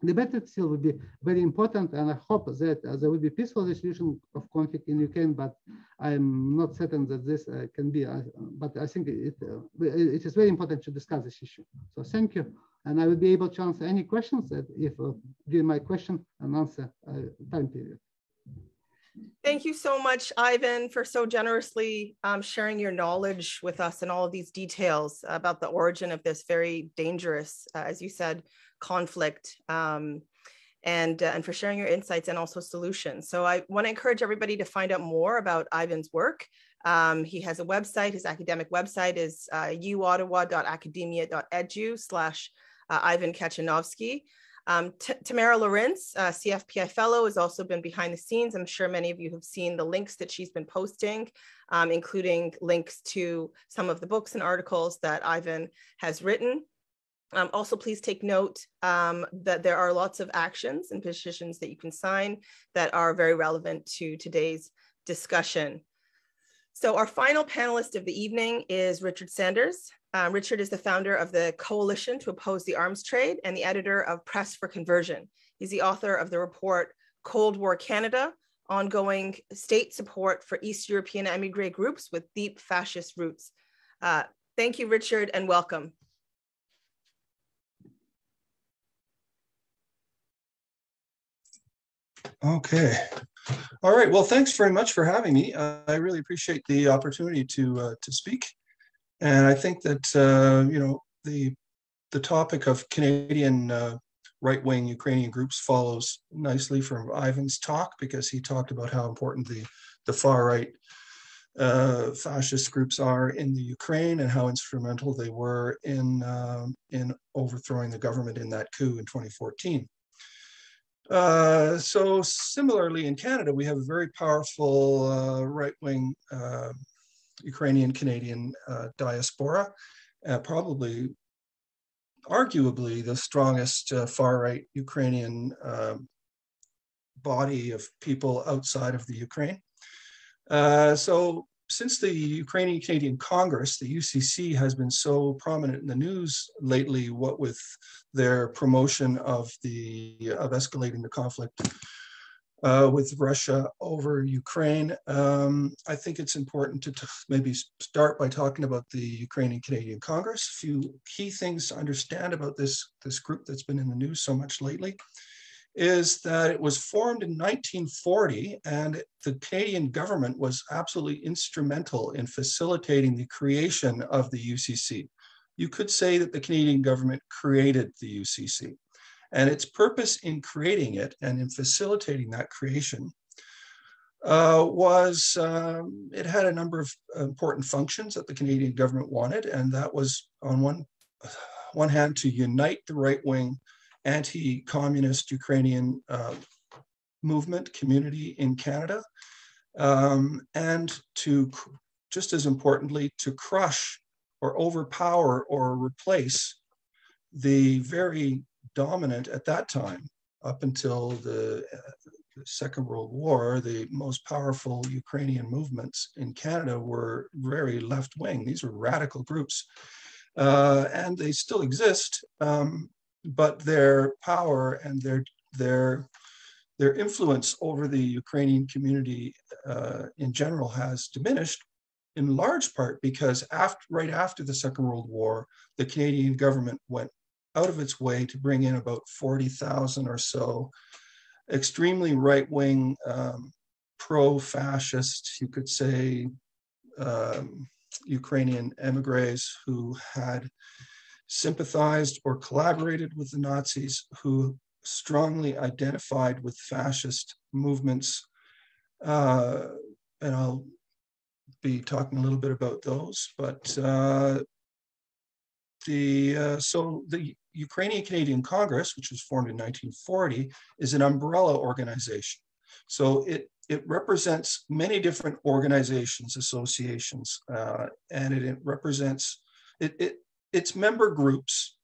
debated, still will be very important, and I hope that there will be peaceful resolution of conflict in Ukraine. But I'm not certain that this can be. But I think it is very important to discuss this issue. So thank you, and I will be able to answer any questions that if during my question and answer time period. Thank you so much, Ivan, for so generously sharing your knowledge with us and all of these details about the origin of this very dangerous, as you said, conflict, and for sharing your insights and also solutions. So I want to encourage everybody to find out more about Ivan's work. He has a website. His academic website is uottawa.academia.edu/Ivan Katchanovsky. Tamara Lorenz, CFPI fellow, has also been behind the scenes. I'm sure many of you have seen the links that she's been posting, including links to some of the books and articles that Ivan has written. Also, please take note that there are lots of actions and petitions that you can sign that are very relevant to today's discussion. So our final panelist of the evening is Richard Sanders. Richard is the founder of the Coalition to Oppose the Arms Trade and the editor of Press for Conversion. He's the author of the report Cold War Canada, Ongoing State Support for East European Emigre Groups with Deep Fascist Roots. Thank you, Richard, and welcome. Okay. All right. Well, thanks very much for having me. I really appreciate the opportunity to speak. And I think that, you know, the topic of Canadian right-wing Ukrainian groups follows nicely from Ivan's talk, because he talked about how important the far-right fascist groups are in the Ukraine and how instrumental they were in overthrowing the government in that coup in 2014. So similarly in Canada, we have a very powerful right-wing Ukrainian Canadian diaspora, probably arguably the strongest far-right Ukrainian body of people outside of the Ukraine. So since the Ukrainian Canadian Congress, the UCC, has been so prominent in the news lately, what with their promotion of escalating the conflict with Russia over Ukraine, I think it's important to maybe start by talking about the Ukrainian Canadian Congress. A few key things to understand about this group that's been in the news so much lately is that it was formed in 1940, and the Canadian government was absolutely instrumental in facilitating the creation of the UCC. You could say that the Canadian government created the UCC, and its purpose in creating it and in facilitating that creation was it had a number of important functions that the Canadian government wanted, and that was on one hand to unite the right-wing anti-communist Ukrainian movement community in Canada, and to, just as importantly, to crush or overpower or replace the very dominant at that time, up until the Second World War, the most powerful Ukrainian movements in Canada were very left-wing. These were radical groups, and they still exist. But their power and their influence over the Ukrainian community in general has diminished, in large part because right after the Second World War, the Canadian government went out of its way to bring in about 40,000 or so extremely right-wing, pro-fascist, you could say, Ukrainian emigres who had sympathized or collaborated with the Nazis, who strongly identified with fascist movements. And I'll be talking a little bit about those, but so the Ukrainian Canadian Congress, which was formed in 1940, is an umbrella organization. So it represents many different organizations, associations, and it represents, its member groups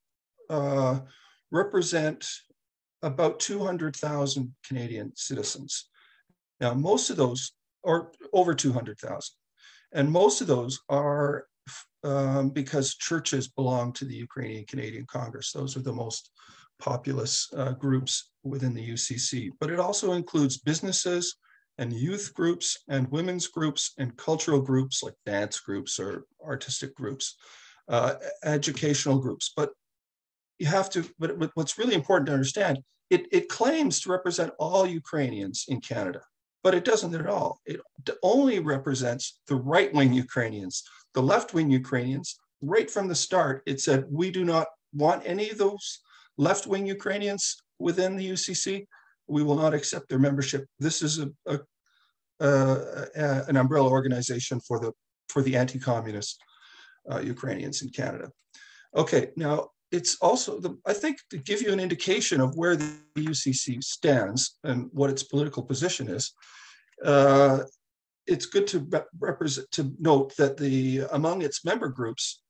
represent about 200,000 Canadian citizens. Now, most of those, or over 200,000, and most of those are because churches belong to the Ukrainian Canadian Congress. Those are the most populous groups within the UCC. But it also includes businesses and youth groups and women's groups and cultural groups like dance groups or artistic groups, educational groups. But you have to, but what's really important to understand, it claims to represent all Ukrainians in Canada, but it doesn't at all. It only represents the right-wing Ukrainians. The left-wing Ukrainians, right from the start, it said, we do not want any of those left-wing Ukrainians within the UCC. We will not accept their membership. This is an umbrella organization for the anti-communist Ukrainians in Canada. Okay, now it's also, I think, to give you an indication of where the UCC stands and what its political position is, it's good to note that among its member groups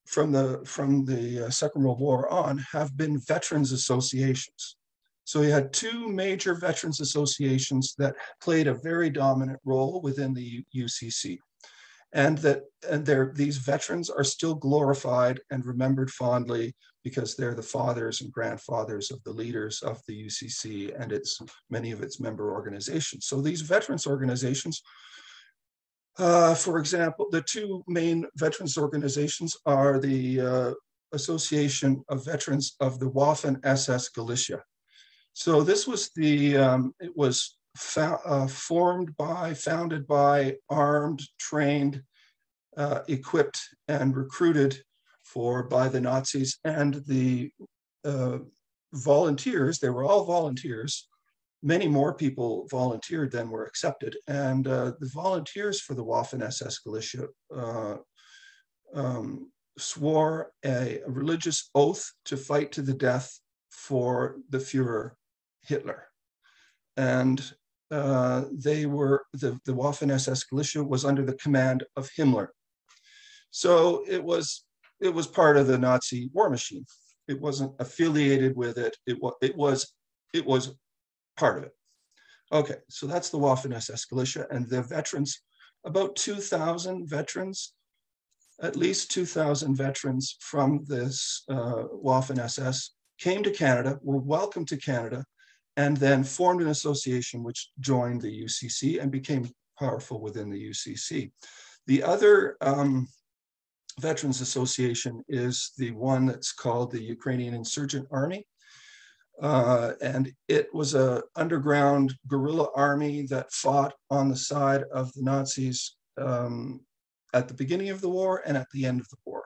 from the Second World War on have been veterans associations. So you had two major veterans associations that played a very dominant role within the UCC, and these veterans are still glorified and remembered fondly because they're the fathers and grandfathers of the leaders of the UCC and many of its member organizations. So these veterans organizations, for example, the two main veterans organizations are the Association of Veterans of the Waffen-SS Galicia. So this was it was founded by, armed, trained, equipped, and recruited by the Nazis, and the volunteers. They were all volunteers. Many more people volunteered than were accepted, and the volunteers for the Waffen-SS Galicia swore a religious oath to fight to the death for the Führer, Hitler. and they were, the Waffen-SS militia was under the command of Himmler. So it was part of the Nazi war machine. It wasn't affiliated with it. It was part of it. Okay, so that's the Waffen-SS militia, and the veterans, about 2,000 veterans, at least 2,000 veterans from this Waffen-SS came to Canada, were welcomed to Canada, and then formed an association which joined the UCC and became powerful within the UCC. The other Veterans Association is the one that's called the Ukrainian Insurgent Army. And it was an underground guerrilla army that fought on the side of the Nazis at the beginning of the war and at the end of the war.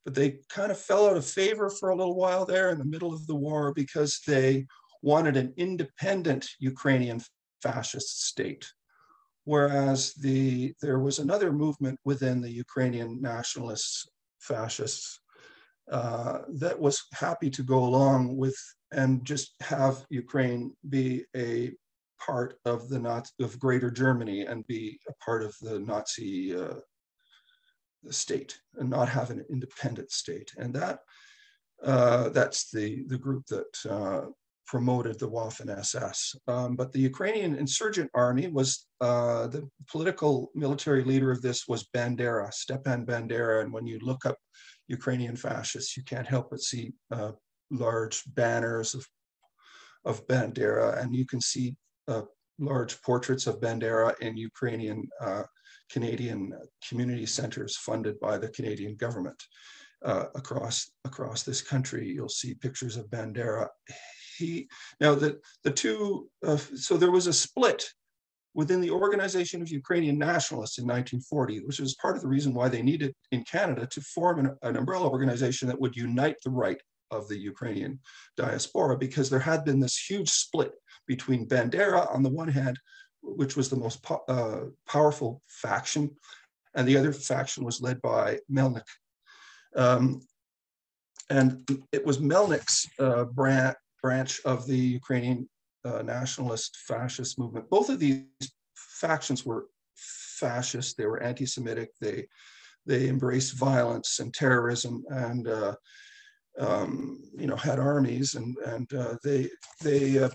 But they kind of fell out of favor for a little while there in the middle of the war because they wanted an independent Ukrainian fascist state. Whereas there was another movement within the Ukrainian nationalists, fascists, that was happy to go along with and just have Ukraine be a part of of Greater Germany and be a part of the Nazi state and not have an independent state. And that's the group that promoted the Waffen-SS. But the Ukrainian Insurgent Army was, the political military leader of this was Bandera, Stepan Bandera. And when you look up Ukrainian fascists, you can't help but see large banners of Bandera, and you can see large portraits of Bandera in Ukrainian Canadian community centers funded by the Canadian government. Across this country, you'll see pictures of Bandera. So there was a split within the Organization of Ukrainian Nationalists in 1940, which was part of the reason why they needed in Canada to form an umbrella organization that would unite the right of the Ukrainian diaspora, because there had been this huge split between Bandera on the one hand, which was the most powerful faction, and the other faction was led by Melnik. And it was Melnik's branch of the Ukrainian nationalist fascist movement. Both of these factions were fascist. They were anti-Semitic. They embraced violence and terrorism, and had armies, and they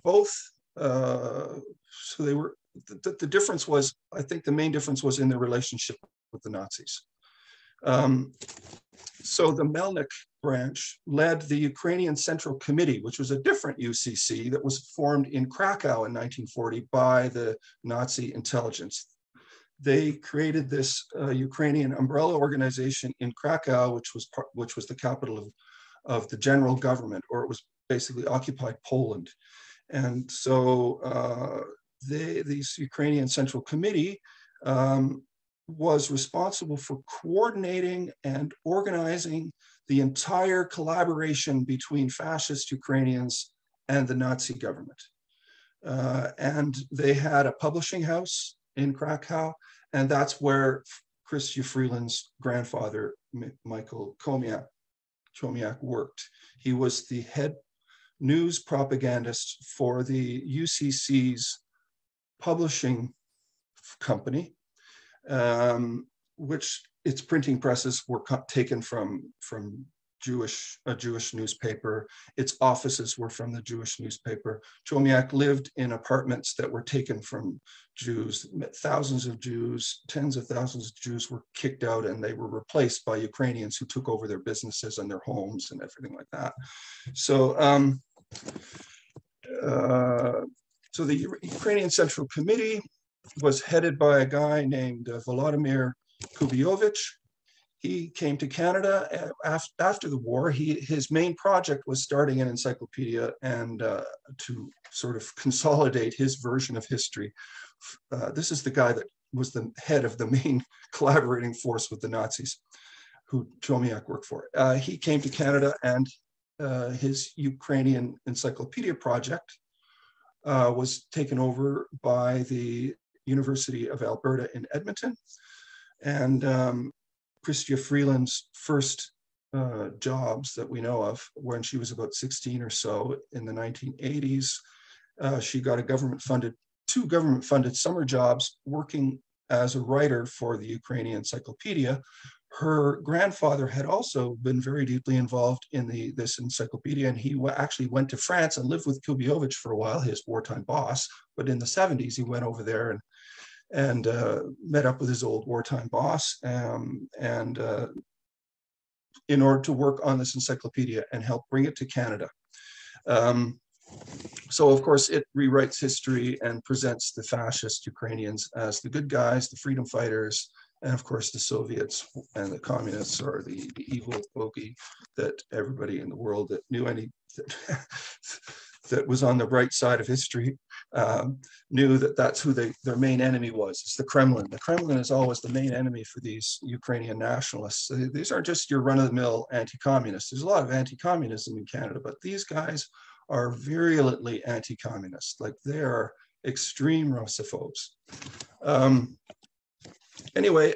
both. So they were. The difference was, I think, the main difference was in their relationship with the Nazis. So the Melnik branch led the Ukrainian Central Committee, which was a different UCC that was formed in Krakow in 1940 by the Nazi intelligence. They created this Ukrainian umbrella organization in Krakow, which was the capital of the general government, or it was basically occupied Poland. And so this Ukrainian Central Committee was responsible for coordinating and organizing the entire collaboration between fascist Ukrainians and the Nazi government. And they had a publishing house in Krakow, and that's where Chrystia Freeland's grandfather, Michael Chomiak, worked. He was the head news propagandist for the UCC's publishing company, which its printing presses were taken from a Jewish newspaper. Its offices were from the Jewish newspaper. Chomiak lived in apartments that were taken from Jews. Thousands of Jews, tens of thousands of Jews were kicked out, and they were replaced by Ukrainians who took over their businesses and their homes and everything like that. So, so the Ukrainian Central Committee was headed by a guy named Volodymyr Kubiovich. He came to Canada after the war. His main project was starting an encyclopedia and to sort of consolidate his version of history. This is the guy that was the head of the main collaborating force with the Nazis, who Chomiak worked for. He came to Canada, and his Ukrainian encyclopedia project was taken over by the University of Alberta in Edmonton. And Chrystia Freeland's first jobs that we know of, when she was about 16 or so in the 1980s, she got a government-funded 2 government-funded summer jobs working as a writer for the Ukrainian encyclopedia. Her grandfather had also been very deeply involved in this encyclopedia, and he actually went to France and lived with Kubiovich for a while, his wartime boss. But in the 70s, he went over there and met up with his old wartime boss, in order to work on this encyclopedia and help bring it to Canada. So of course it rewrites history and presents the fascist Ukrainians as the good guys, the freedom fighters, and of course the Soviets and the communists are the evil bogey that everybody in the world that knew that was on the right side of history knew that that's who their main enemy was. It's the Kremlin. The Kremlin is always the main enemy for these Ukrainian nationalists. These aren't just your run-of-the-mill anti-communists. There's a lot of anti-communism in Canada, but these guys are virulently anti-communist. Like, they are extreme Russophobes. Anyway,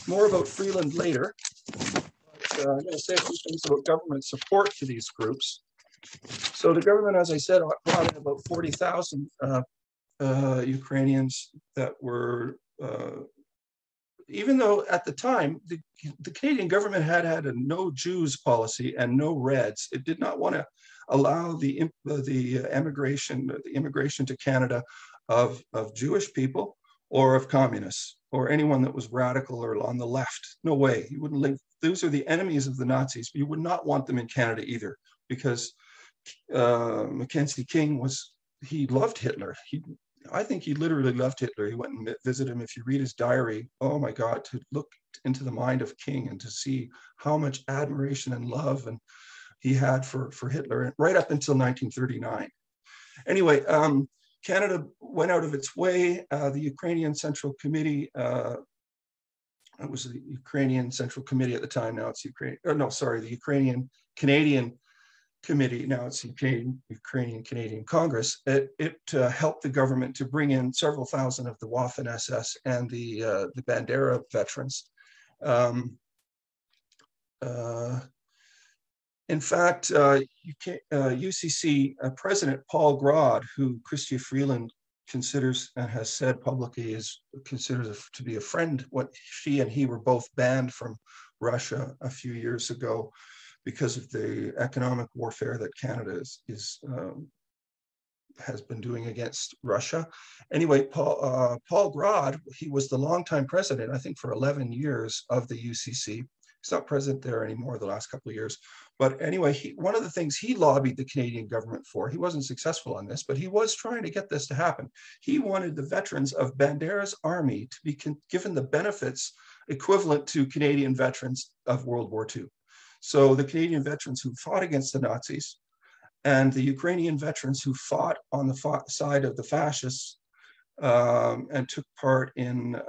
more about Freeland later. But, I'm going to say a few things about government support to these groups. So the government, as I said, brought in about 40,000 Ukrainians that were, even though at the time, the Canadian government had a no Jews policy and no Reds. It did not want to allow the immigration to Canada of Jewish people or of communists or anyone that was radical or on the left. No way. You wouldn't live. Those are the enemies of the Nazis. You would not want them in Canada either, because Mackenzie King he loved Hitler. I think he literally loved Hitler. He went and visited him. If you read his diary, oh my God, to look into the mind of King and to see how much admiration and love and he had for Hitler right up until 1939. Anyway, Canada went out of its way. The Ukrainian Central Committee, it was the Ukrainian Central Committee at the time. Now it's the Ukrainian Canadian Committee. Now it's the Ukrainian Canadian Congress. It helped the government to bring in several thousand of the Waffen-SS and the Bandera veterans. In fact, UCC President Paul Grod, who Chrystia Freeland considers and has said publicly considers to be a friend, she and he were both banned from Russia a few years ago because of the economic warfare that Canada has been doing against Russia. Anyway, Paul Grod, he was the longtime president, I think for 11 years of the UCC. He's not president there anymore the last couple of years. But anyway, one of the things he lobbied the Canadian government for, he wasn't successful on this, but he was trying to get this to happen. He wanted the veterans of Bandera's army to be given the benefits equivalent to Canadian veterans of World War II. So the Canadian veterans who fought against the Nazis and the Ukrainian veterans who fought on the side of the fascists and took part in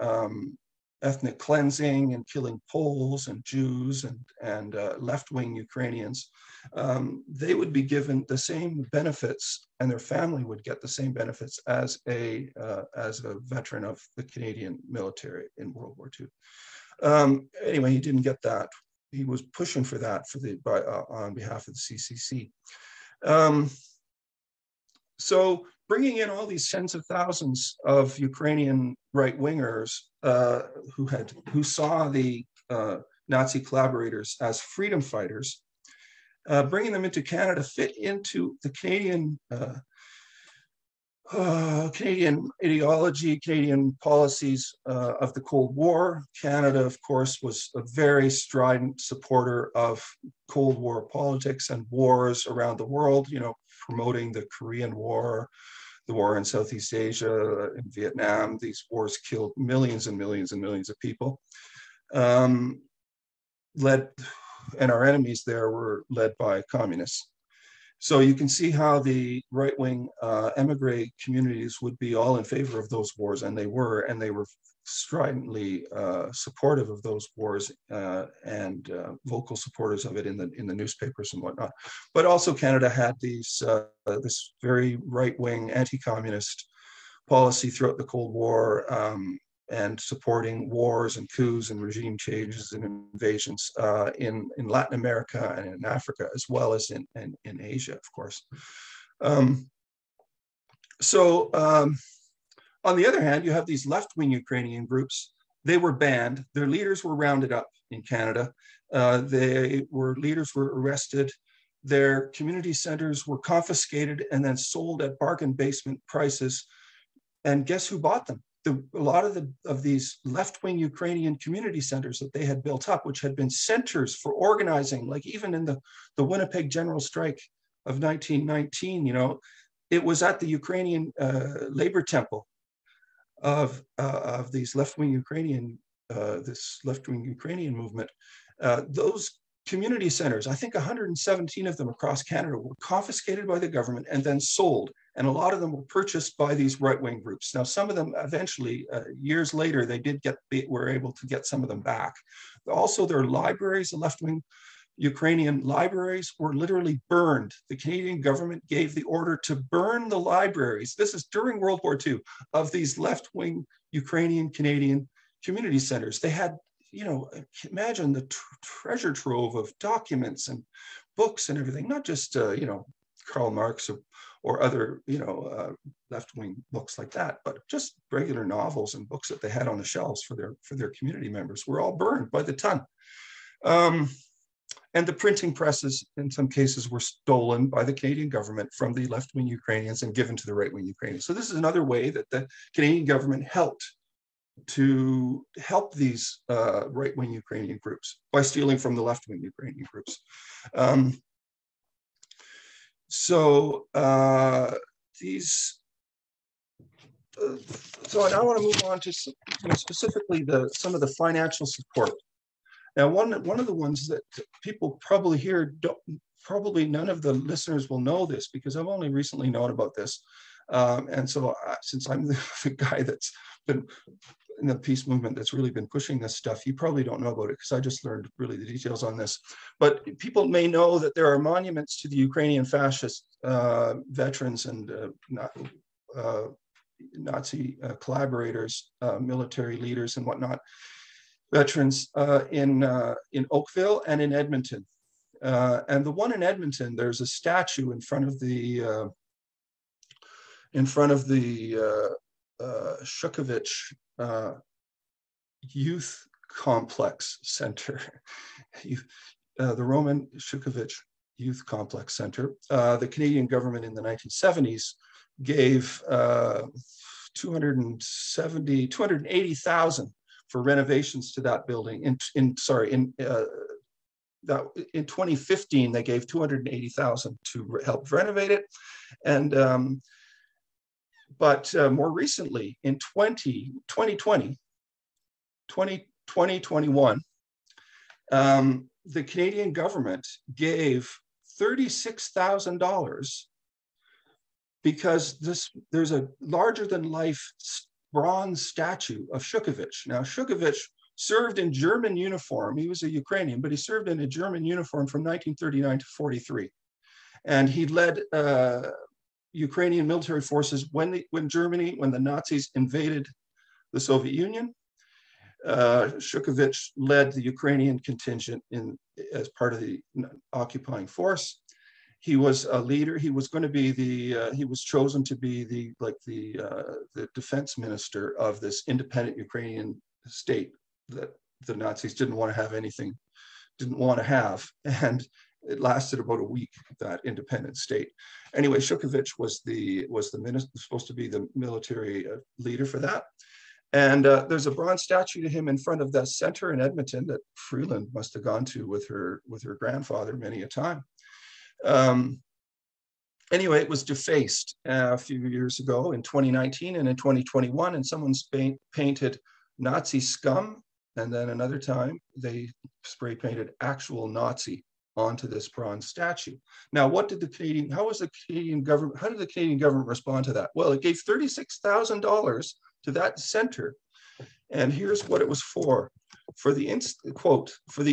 ethnic cleansing and killing Poles and Jews and left-wing Ukrainians, they would be given the same benefits, and their family would get the same benefits as a veteran of the Canadian military in World War II. Anyway, he didn't get that. He was pushing for that on behalf of the CCC. So bringing in all these tens of thousands of Ukrainian right-wingers who saw the Nazi collaborators as freedom fighters, bringing them into Canada fit into the Canadian ideology, Canadian policies of the Cold War. Canada, of course, was a very strident supporter of Cold War politics and wars around the world, promoting the Korean War, the war in Southeast Asia, in Vietnam. These wars killed millions and millions and millions of people. And our enemies there were led by communists. So you can see how the right-wing emigre communities would be all in favor of those wars, and they were stridently supportive of those wars and vocal supporters of it in the newspapers and whatnot. But also Canada had this very right-wing anti-communist policy throughout the Cold War and supporting wars and coups and regime changes and invasions in Latin America and in Africa, as well as in Asia, of course. So on the other hand, you have these left-wing Ukrainian groups. They were banned. Their leaders were rounded up in Canada. Leaders were arrested. Their community centers were confiscated and then sold at bargain basement prices. And guess who bought them? A lot of these left-wing Ukrainian community centers that they had built up, which had been centers for organizing, like even in the Winnipeg General Strike of 1919, you know, it was at the Ukrainian labor temple of these left-wing Ukrainian, this left-wing Ukrainian movement. Those community centers, I think 117 of them across Canada, were confiscated by the government and then sold. And a lot of them were purchased by these right-wing groups. Now, some of them eventually, years later, were able to get some of them back. Also, their libraries, the left-wing Ukrainian libraries, were literally burned. The Canadian government gave the order to burn the libraries. This is during World War II, of these left-wing Ukrainian Canadian community centers. They had, you know, imagine the treasure trove of documents and books and everything, not just, you know, Karl Marx or other, you know, left-wing books like that, but just regular novels and books that they had on the shelves for their community members were all burned by the ton. And the printing presses, in some cases, were stolen by the Canadian government from the left-wing Ukrainians and given to the right-wing Ukrainians. So this is another way that the Canadian government helped to help these right-wing Ukrainian groups by stealing from the left-wing Ukrainian groups. So I now want to move on to specifically some of the financial support. Now, one of the ones that people probably hear, probably none of the listeners will know this because I've only recently known about this. And so since I'm the guy that's been in the peace movement that's really been pushing this stuff, you probably don't know about it because I just learned really the details on this. But people may know that there are monuments to the Ukrainian fascist veterans and Nazi collaborators, military leaders and whatnot, veterans in Oakville and in Edmonton. And the one in Edmonton, there's a statue in front of the Shukovich Youth Complex Center, the Roman Shukovich Youth Complex Center. The Canadian government in the 1970s gave $280,000 for renovations to that building. In 2015, they gave $280,000 to help renovate it. And but more recently, in 2021, the Canadian government gave $36,000 because there's a larger-than-life bronze statue of Shukovich. Now, Shukovich served in German uniform. He was a Ukrainian, but he served in a German uniform from 1939 to 43. And he led Ukrainian military forces when the Nazis invaded the Soviet Union. Shukovich led the Ukrainian contingent as part of the occupying force. He was a leader. He was going to be he was chosen to be the defense minister of this independent Ukrainian state that the Nazis didn't want to have. And it lasted about a week, that independent state. Anyway, Shukovich was the minister, supposed to be the military leader for that. And there's a bronze statue to him in front of the center in Edmonton that Freeland must have gone to with her grandfather many a time. Anyway, it was defaced a few years ago in 2019 and in 2021, and someone's painted Nazi scum, and then another time they spray painted actual Nazi onto this bronze statue. Now, how did the Canadian government respond to that? Well, it gave $36,000 to that center, and here's what it was for the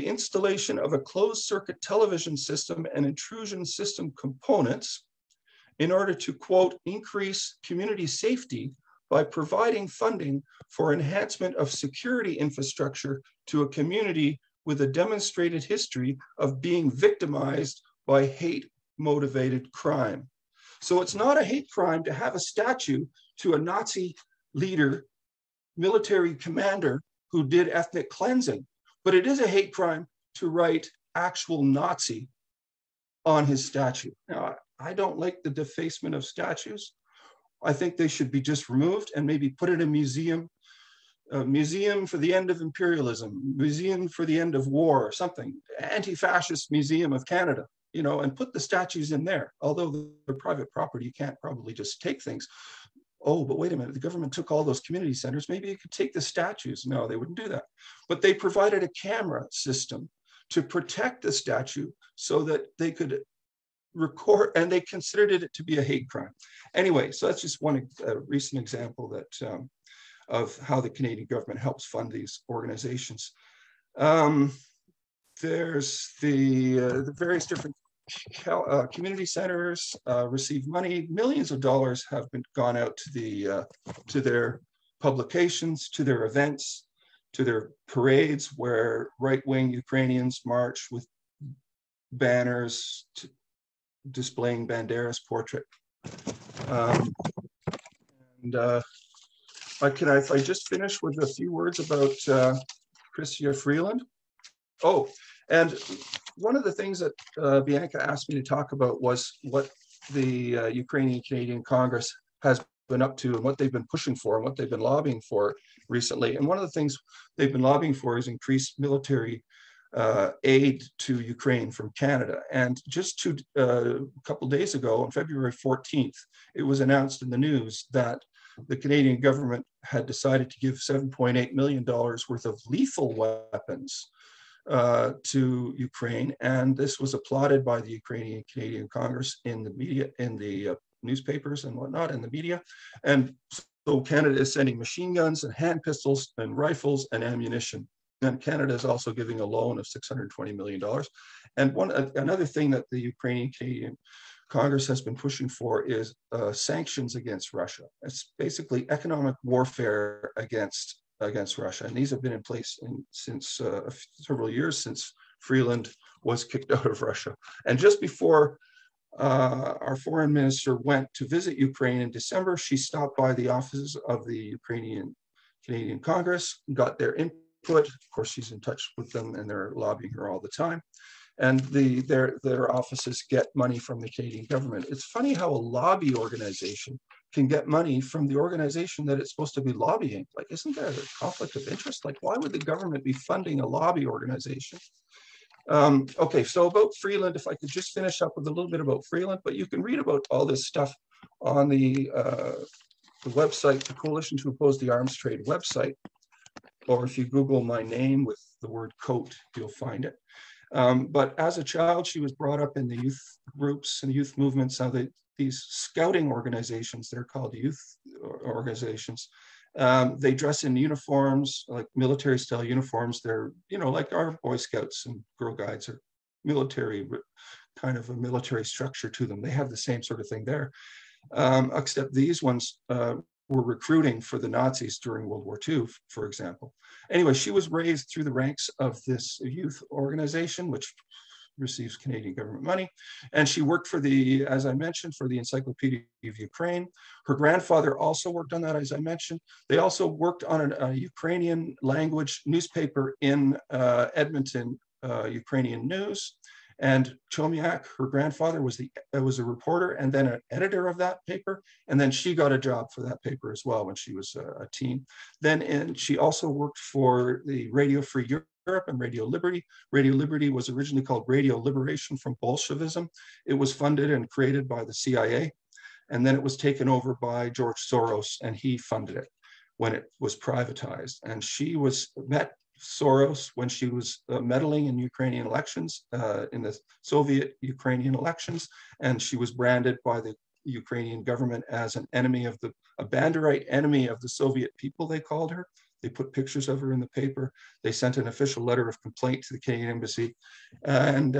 installation of a closed circuit television system and intrusion system components in order to, quote, increase community safety by providing funding for enhancement of security infrastructure to a community with a demonstrated history of being victimized by hate-motivated crime. So it's not a hate crime to have a statue to a Nazi leader, military commander who did ethnic cleansing, but it is a hate crime to write actual Nazi on his statue. Now, I don't like the defacement of statues. I think they should be just removed and maybe put in a museum for the end of imperialism, museum for the end of war, or something, anti-fascist museum of Canada, you know, and put the statues in there. Although they're private property, you can't probably just take things. Oh, but wait a minute, the government took all those community centers. Maybe you could take the statues. No, they wouldn't do that. But they provided a camera system to protect the statue so that they could record, and they considered it to be a hate crime. Anyway, so that's just one recent example that of how the Canadian government helps fund these organizations. There's the various different community centers receive money. Millions of dollars have gone out to their publications, to their events, to their parades, where right-wing Ukrainians march with banners displaying Bandera's portrait. If I just finish with a few words about Chrystia Freeland. Oh, and one of the things that Bianca asked me to talk about was what the Ukrainian Canadian Congress has been up to and what they've been pushing for and what they've been lobbying for recently. And one of the things they've been lobbying for is increased military aid to Ukraine from Canada. And just a couple of days ago, on February 14th, it was announced in the news that the Canadian government had decided to give $7.8 million worth of lethal weapons to Ukraine. And this was applauded by the Ukrainian Canadian Congress in the media, in the newspapers and whatnot, in the media. And so Canada is sending machine guns and hand pistols and rifles and ammunition. And Canada is also giving a loan of $620 million. And another thing that the Ukrainian Canadian Congress has been pushing for is sanctions against Russia. It's basically economic warfare against Russia. And these have been in place since several years, since Freeland was kicked out of Russia. And just before our foreign minister went to visit Ukraine in December, she stopped by the offices of the Ukrainian Canadian Congress, got their input. Of course, she's in touch with them and they're lobbying her all the time. And their offices get money from the Canadian government. It's funny how a lobby organization can get money from the organization that it's supposed to be lobbying. Like, isn't there a conflict of interest? Like, why would the government be funding a lobby organization? Okay, so about Freeland, if I could just finish up with a little bit about Freeland, but you can read about all this stuff on the website, the Coalition to Oppose the Arms Trade website, or if you Google my name with the word coat, you'll find it. But as a child, she was brought up in the youth groups and youth movements. Now, these scouting organizations, they're called youth organizations. They dress in uniforms, like military style uniforms. They're, you know, like our Boy Scouts and Girl Guides are military, kind of a military structure to them. They have the same sort of thing there, except these ones were recruiting for the Nazis during World War II, for example. Anyway, she was raised through the ranks of this youth organization, which receives Canadian government money. And she worked for the, as I mentioned, for the Encyclopedia of Ukraine. Her grandfather also worked on that, as I mentioned. They also worked on a Ukrainian language newspaper in Edmonton, Ukrainian News. And Chomiak, her grandfather, was a reporter and then an editor of that paper. And then she got a job for that paper as well when she was a teen. And she also worked for the Radio Free Europe and Radio Liberty. Radio Liberty was originally called Radio Liberation from Bolshevism. It was funded and created by the CIA. And then it was taken over by George Soros, and he funded it when it was privatized. And she met Soros when she was meddling in Ukrainian elections, in the Soviet Ukrainian elections, and she was branded by the Ukrainian government as an enemy of a Banderite enemy of the Soviet people, they called her. They put pictures of her in the paper. They sent an official letter of complaint to the Canadian embassy. And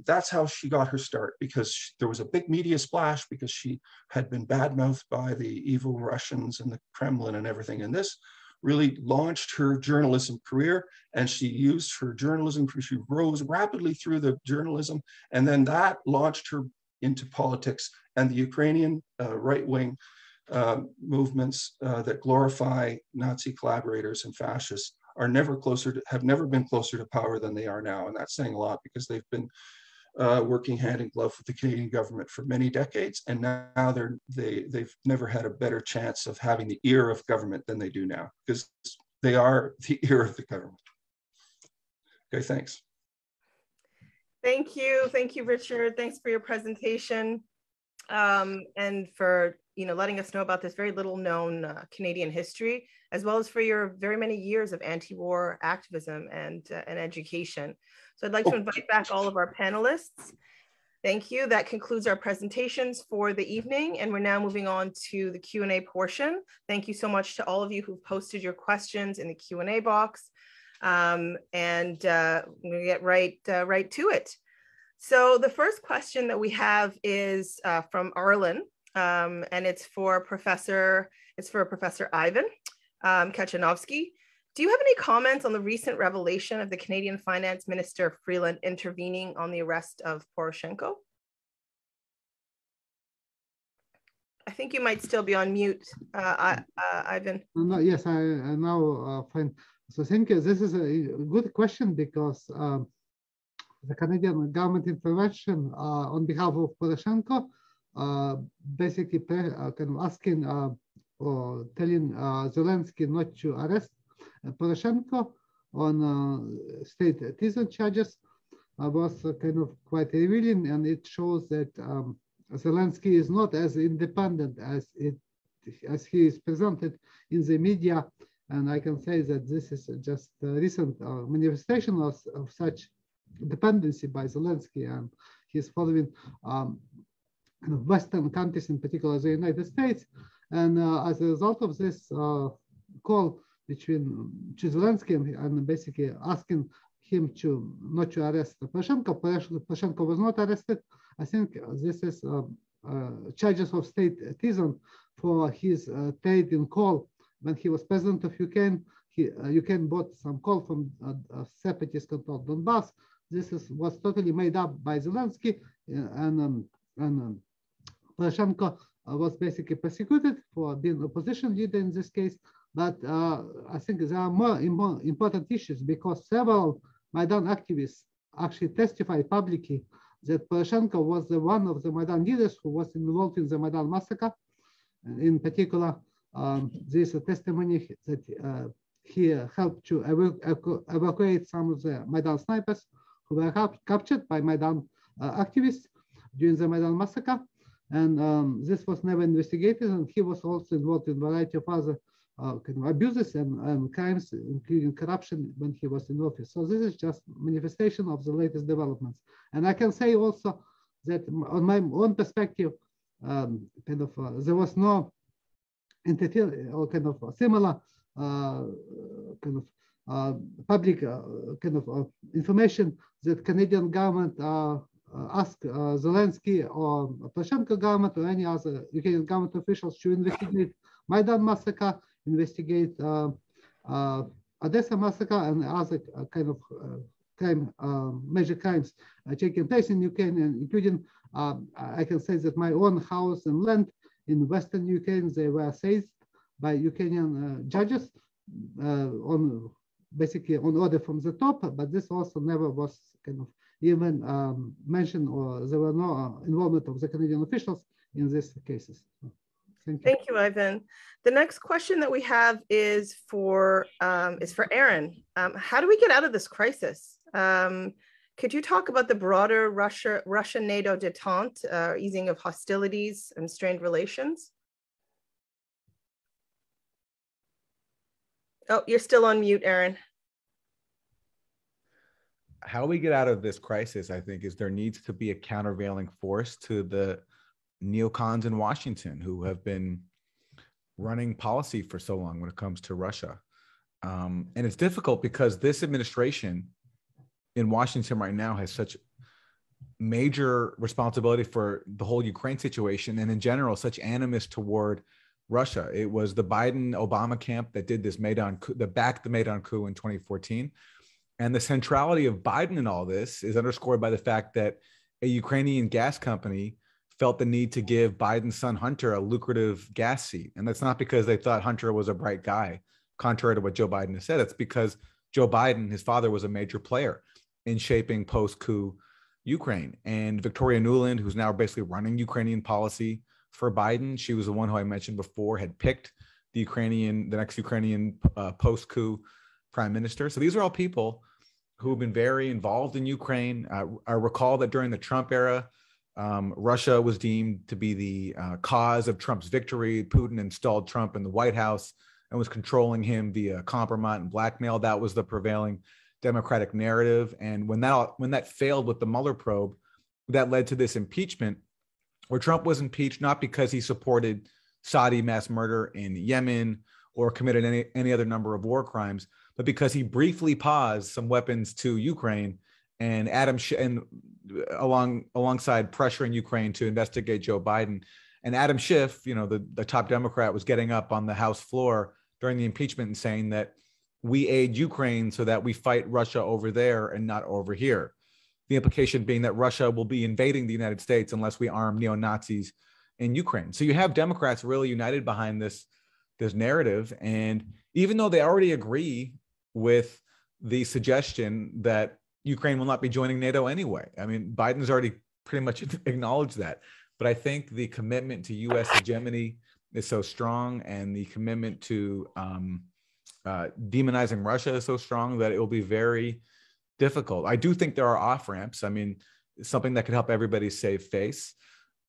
that's how she got her start, because there was a big media splash because she had been badmouthed by the evil Russians and the Kremlin and everything. And this really launched her journalism career, and she used her journalism. She rose rapidly through the journalism, and then that launched her into politics, and the Ukrainian right-wing movements that glorify Nazi collaborators and fascists have never been closer to power than they are now. And that's saying a lot, because they've been working hand in glove with the Canadian government for many decades, and now they've never had a better chance of having the ear of government than they do now, because they are the ear of the government. Okay, thanks. Thank you, Richard. Thanks for your presentation, and for letting us know about this very little known Canadian history, as well as for your very many years of anti-war activism and education. So I'd like to invite back all of our panelists. Thank you. That concludes our presentations for the evening, and we're now moving on to the Q&A portion. Thank you so much to all of you who've posted your questions in the Q&A box, and I'm going to get right to it. So the first question that we have is from Arlen, and it's for Professor Ivan Katchanovsky. Do you have any comments on the recent revelation of the Canadian Finance Minister Freeland intervening on the arrest of Poroshenko? I think you might still be on mute, Ivan. No, yes, I now find. So thank you. This is a good question, because the Canadian government intervention on behalf of Poroshenko, basically kind of asking or telling Zelensky not to arrest Poroshenko on state treason charges, was kind of quite revealing, and it shows that Zelensky is not as independent as he is presented in the media. And I can say that this is just a recent manifestation of such dependency by Zelensky, and he's following Western countries, in particular the United States. And as a result of this call between Zelensky and basically asking him not to arrest Poroshenko, Poroshenko was not arrested. I think this is charges of state treason for his trade in coal. When he was president of Ukraine, Ukraine bought some coal from separatist-controlled Donbass. This was totally made up by Zelensky, and Poroshenko was basically persecuted for being opposition leader in this case. But I think there are more important issues, because several Maidan activists actually testified publicly that Poroshenko was one of the Maidan leaders who was involved in the Maidan massacre. In particular, there's a testimony that he helped to evacuate some of the Maidan snipers who were captured by Maidan activists during the Maidan massacre. And this was never investigated, and he was also involved in a variety of other kind of abuses and crimes, including corruption, when he was in office. So this is just manifestation of the latest developments. And I can say also that on my own perspective, there was no interference or kind of similar public information that Canadian government ask Zelensky or Poroshenko government or any other Ukrainian government officials to investigate Maidan massacre, investigate Odessa massacre, and other kind of major crimes taking place in Ukraine, and including, I can say that my own house and land in Western Ukraine, they were seized by Ukrainian judges basically on order from the top, but this also never was kind of even mentioned, or there were no involvement of the Canadian officials in these cases. Thank you. Thank you, Ivan. The next question that we have is for Aaron. How do we get out of this crisis? Could you talk about the broader Russia-NATO détente, easing of hostilities and strained relations? Oh, you're still on mute, Aaron. How we get out of this crisis, I think, is there needs to be a countervailing force to the neocons in Washington who have been running policy for so long when it comes to Russia. And it's difficult because this administration in Washington right now has such major responsibility for the whole Ukraine situation, and in general, such animus toward Russia. It was the Biden-Obama camp that did this Maidan coup, that backed the Maidan coup in 2014. And the centrality of Biden in all this is underscored by the fact that a Ukrainian gas company felt the need to give Biden's son Hunter a lucrative gas seat. And that's not because they thought Hunter was a bright guy, contrary to what Joe Biden has said. It's because Joe Biden, his father, was a major player in shaping post-coup Ukraine. And Victoria Nuland, who's now basically running Ukrainian policy for Biden, she was the one who I mentioned before, had picked the next Ukrainian post-coup prime minister. So these are all people who have been very involved in Ukraine. I recall that during the Trump era, Russia was deemed to be the cause of Trump's victory. Putin installed Trump in the White House and was controlling him via compromise and blackmail. That was the prevailing Democratic narrative. And when that failed with the Mueller probe, that led to this impeachment, where Trump was impeached not because he supported Saudi mass murder in Yemen or committed any other number of war crimes, but because he briefly paused some weapons to Ukraine, and alongside pressuring Ukraine to investigate Joe Biden. And Adam Schiff, the top Democrat, was getting up on the House floor during the impeachment and saying that we aid Ukraine so that we fight Russia over there and not over here. The implication being that Russia will be invading the United States unless we arm neo-Nazis in Ukraine. So you have Democrats really united behind this narrative. And even though they already agree with the suggestion that Ukraine will not be joining NATO anyway, I mean, Biden's already pretty much acknowledged that. But I think the commitment to U.S. hegemony is so strong, and the commitment to demonizing Russia is so strong that it will be very difficult. I do think there are off-ramps. I mean, something that could help everybody save face.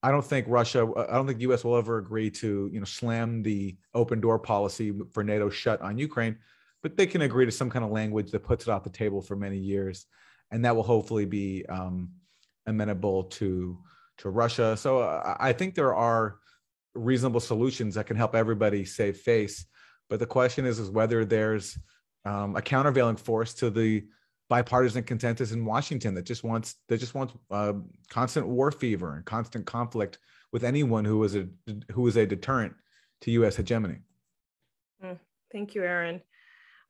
I don't think the U.S. will ever agree to, slam the open door policy for NATO shut on Ukraine, but they can agree to some kind of language that puts it off the table for many years, and that will hopefully be amenable to Russia. So I think there are reasonable solutions that can help everybody save face. But the question is whether there's a countervailing force to the bipartisan consensus in Washington that just wants constant war fever and constant conflict with anyone who is a deterrent to U.S. hegemony. Thank you, Aaron.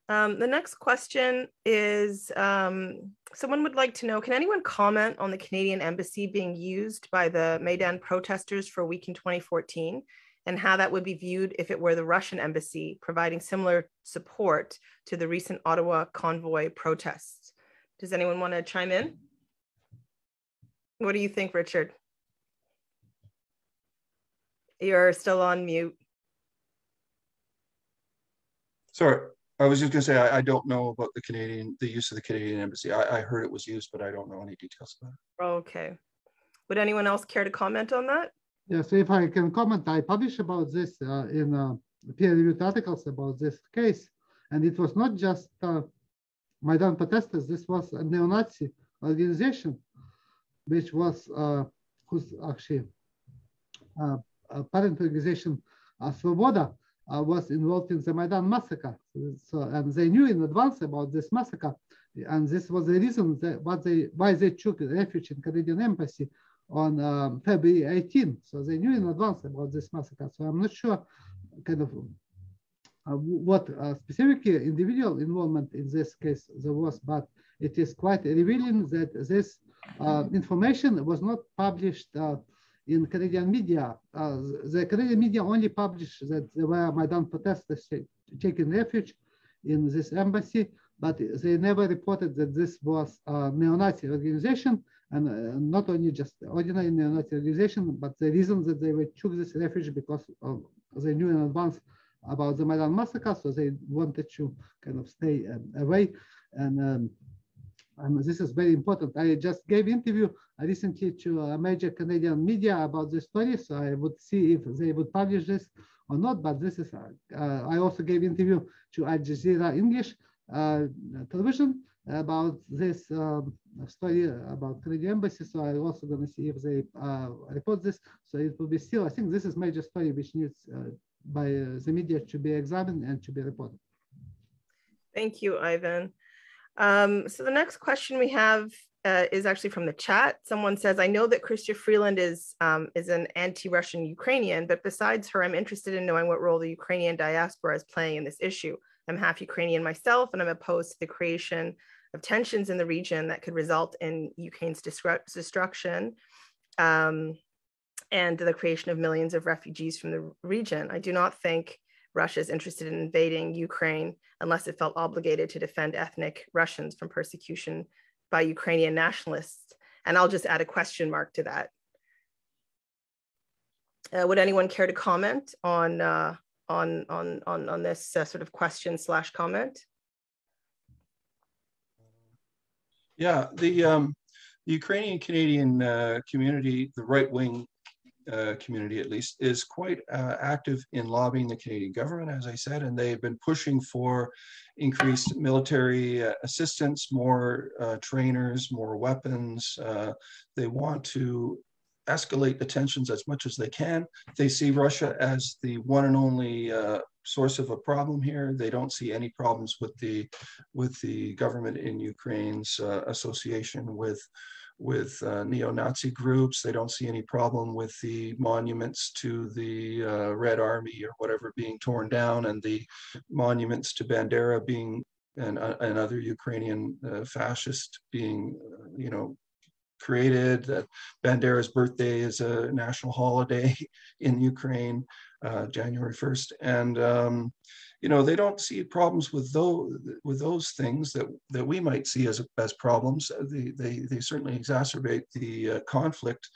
The next question is, someone would like to know, can anyone comment on the Canadian embassy being used by the Maidan protesters for a week in 2014, and how that would be viewed if it were the Russian embassy providing similar support to the recent Ottawa convoy protests? Does anyone want to chime in? What do you think, Richard? You're still on mute. Sorry. I was just going to say, I don't know about the use of the Canadian embassy. I heard it was used, but I don't know any details about it. Okay. Would anyone else care to comment on that? Yeah, so if I can comment, I published about this in peer-reviewed articles about this case. And it was not just Maidan protesters, this was a neo-Nazi organization, which was, whose actually parent organization, Svoboda, was involved in the Maidan massacre. So, and they knew in advance about this massacre. And this was the reason why they took refuge in Canadian embassy on February 18. So they knew in advance about this massacre. So I'm not sure kind of what specifically individual involvement in this case there was, but it is quite revealing that this information was not published in Canadian media. The Canadian media only published that there were Maidan protesters taking refuge in this embassy, but they never reported that this was a neo-Nazi organization, and not only just ordinary neo-Nazi organization, but the reason that they took this refuge because they knew in advance about the Maidan massacre, so they wanted to kind of stay away. And this is very important. I just gave interview recently to a major Canadian media about this story, so I would see if they would publish this or not. But this is, I also gave interview to Al Jazeera English television about this story about Canadian embassy. So I'm also going to see if they report this. So it will be still, I think this is major story which needs by the media to be examined and to be reported. Thank you, Ivan. So the next question we have is actually from the chat. Someone says, I know that Chrystia Freeland is an anti-Russian Ukrainian, but besides her, I'm interested in knowing what role the Ukrainian diaspora is playing in this issue. I'm half Ukrainian myself, and I'm opposed to the creation of tensions in the region that could result in Ukraine's destruction. and the creation of millions of refugees from the region. I do not think Russia is interested in invading Ukraine unless it felt obligated to defend ethnic Russians from persecution by Ukrainian nationalists. And I'll just add a question mark to that. Would anyone care to comment on this sort of question / comment? Yeah, the Ukrainian Canadian community, the right-wing community at least, is quite active in lobbying the Canadian government, as I said, and they've been pushing for increased military assistance, more trainers, more weapons. They want to escalate the tensions as much as they can. They see Russia as the one and only source of a problem here. They don't see any problems with the government in Ukraine's association with neo-Nazi groups. They don't see any problem with the monuments to the Red Army or whatever being torn down, and the monuments to Bandera being and other Ukrainian fascists being, created. Bandera's birthday is a national holiday in Ukraine, January 1st, and they don't see problems with those things that we might see as problems. They certainly exacerbate the conflict.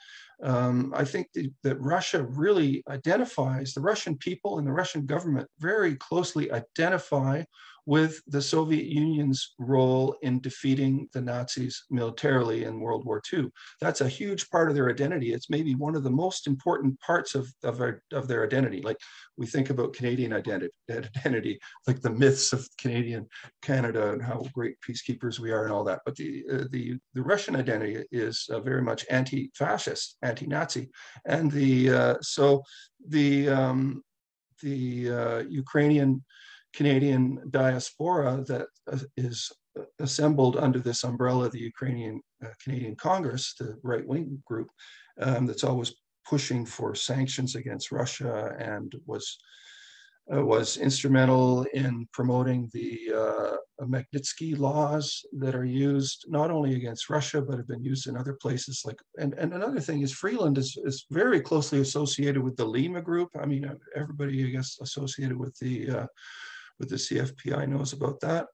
I think that Russia really identifies, the Russian people and the Russian government very closely identify with the Soviet Union's role in defeating the Nazis militarily in World War II. That's a huge part of their identity. It's maybe one of the most important parts of their identity. Like we think about Canadian identity, like the myths of Canada and how great peacekeepers we are and all that. But the Russian identity is very much anti-fascist, anti-Nazi, and the Ukrainian Canadian diaspora that is assembled under this umbrella of the Ukrainian Canadian Congress, the right-wing group that's always pushing for sanctions against Russia and was instrumental in promoting the Magnitsky laws that are used not only against Russia, but have been used in other places. And another thing is Freeland is very closely associated with the Lima group. I mean, everybody, I guess, associated with the CFPI knows about that.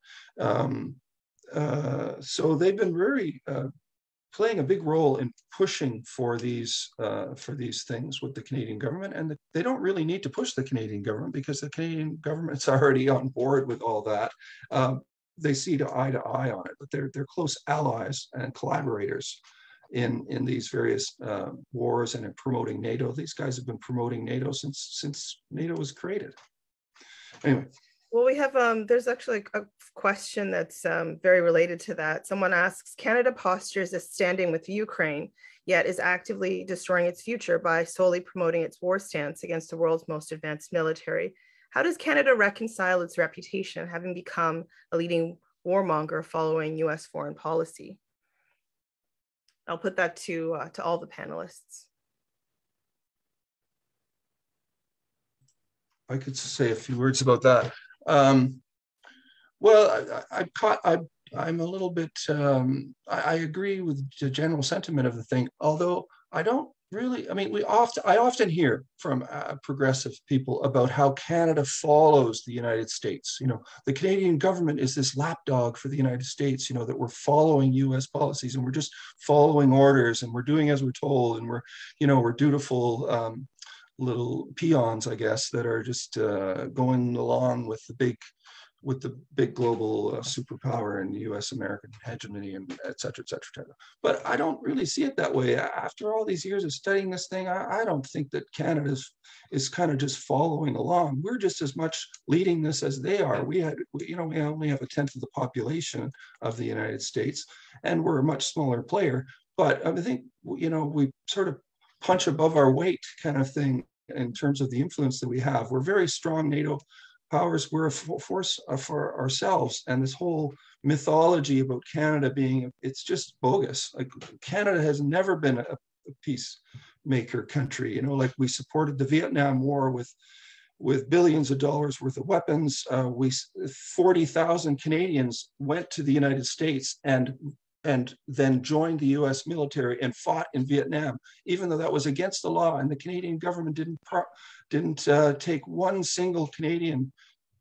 So they've been very playing a big role in pushing for these things with the Canadian government, and they don't really need to push the Canadian government because the Canadian government's already on board with all that. They see eye to eye on it, but they're close allies and collaborators in these various wars and in promoting NATO. These guys have been promoting NATO since NATO was created. Anyway. Well, we have, there's actually a question that's very related to that. Someone asks, Canada postures as standing with Ukraine, yet is actively destroying its future by solely promoting its war stance against the world's most advanced military. How does Canada reconcile its reputation, having become a leading warmonger following US foreign policy? I'll put that to all the panelists. I could say a few words about that. Well, I'm a little bit, I agree with the general sentiment of the thing, although I don't really, I mean, I often hear from progressive people about how Canada follows the United States. The Canadian government is this lapdog for the United States, that we're following US policies and we're just following orders and we're doing as we're told and we're dutiful little peons, I guess, that are just going along with the big global superpower and U.S. American hegemony and et cetera, et cetera, et cetera. But I don't really see it that way. After all these years of studying this thing, I don't think that Canada is kind of just following along. We're just as much leading this as they are. We only have a tenth of the population of the United States, and we're a much smaller player. But I think we sort of punch above our weight kind of thing in terms of the influence that we have. We're very strong NATO powers. We're a force for ourselves. And this whole mythology about Canada it's just bogus. Like Canada has never been a peacemaker country. Like we supported the Vietnam War with billions of dollars worth of weapons. 40,000 Canadians went to the United States and and then joined the US military and fought in Vietnam, even though that was against the law, and the Canadian government didn't take one single Canadian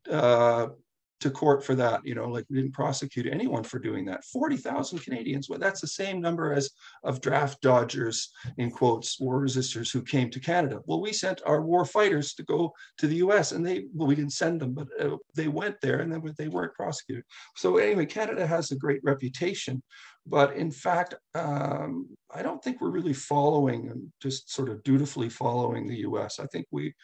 to court for that. Like, we didn't prosecute anyone for doing that. 40,000 Canadians, well, that's the same number as of draft dodgers, in quotes, war resistors who came to Canada. Well, we sent our war fighters to go to the US, and we didn't send them, but they went there, and then they weren't prosecuted. So anyway, Canada has a great reputation, but in fact, I don't think we're really following and just sort of dutifully following the US. I think we're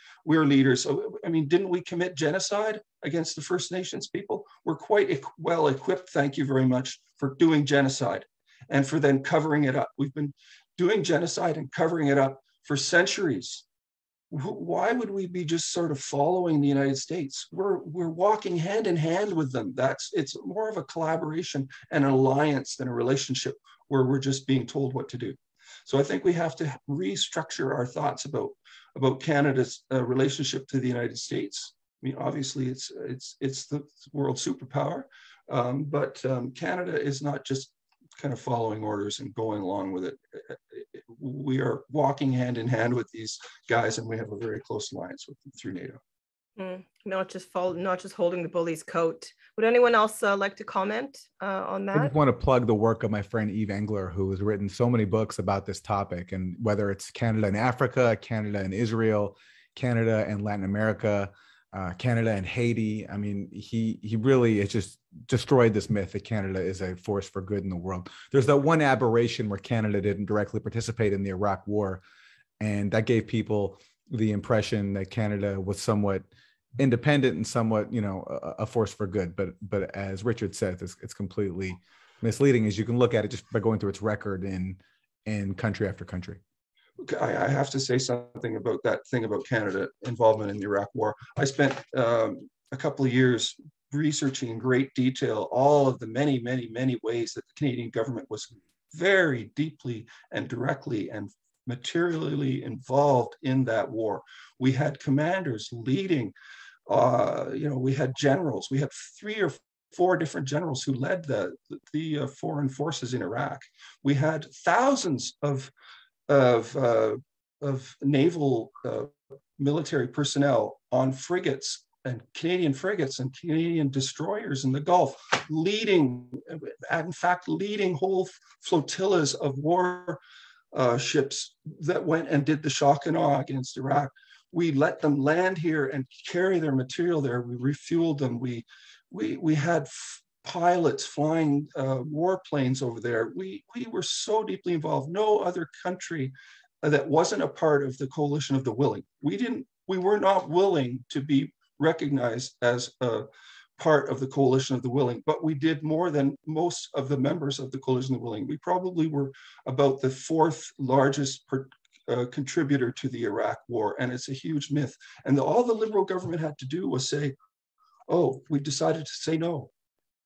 leaders. I mean, didn't we commit genocide against the First Nations people? We're quite well equipped, thank you very much, for doing genocide and for then covering it up. We've been doing genocide and covering it up for centuries. Why would we be just sort of following the United States? We're walking hand in hand with them. It's more of a collaboration and an alliance than a relationship where we're just being told what to do. So I think we have to restructure our thoughts about Canada's relationship to the United States. I mean, obviously it's the world superpower, but Canada is not just kind of following orders and going along with it. We are walking hand in hand with these guys, and we have a very close alliance with them through NATO. Not just holding the bully's coat. Would anyone else like to comment on that? I just want to plug the work of my friend Eve Engler, who has written so many books about this topic, and whether it's Canada and Africa, Canada and Israel, Canada and Latin America, Canada and Haiti. I mean, he really has just destroyed this myth that Canada is a force for good in the world. There's that one aberration where Canada didn't directly participate in the Iraq War, and that gave people the impression that Canada was somewhat independent and somewhat, a force for good. But as Richard said, it's completely misleading, as you can look at it just by going through its record in country after country. I have to say something about that thing about Canada involvement in the Iraq War. I spent a couple of years researching in great detail all of the many, many, many ways that the Canadian government was very deeply and directly and materially involved in that war. We had commanders leading, we had generals. We had 3 or 4 different generals who led the foreign forces in Iraq. We had thousands of naval military personnel on frigates and Canadian destroyers in the Gulf, leading whole flotillas of war ships that went and did the shock and awe against Iraq. We let them land here and carry their material there. We refueled them. We had pilots flying warplanes over there. We were so deeply involved. No other country that wasn't a part of the coalition of the willing. We were not willing to be recognized as a part of the coalition of the willing, but we did more than most of the members of the coalition of the willing. We probably were about the 4th largest contributor to the Iraq war, and it's a huge myth. And all the Liberal government had to do was say, oh, we decided to say no.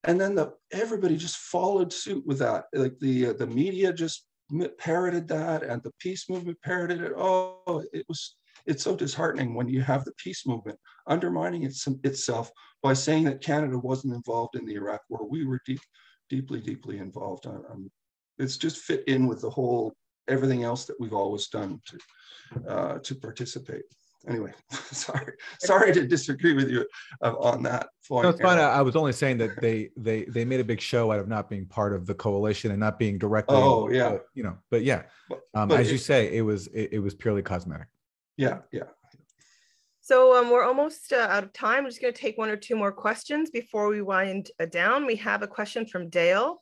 And then everybody just followed suit with that. Like the media just parroted that, and the peace movement parroted it. Oh, it's so disheartening when you have the peace movement undermining itself by saying that Canada wasn't involved in the Iraq war. We were deeply, deeply involved. It's just fit in with the whole everything else that we've always done to participate. Anyway, sorry to disagree with you on that point. No, it's fine. I was only saying that they made a big show out of not being part of the coalition and not being directly. Oh yeah. But yeah, as you say, it was purely cosmetic. Yeah. So we're almost out of time. I'm just going to take 1 or 2 more questions before we wind down. We have a question from Dale,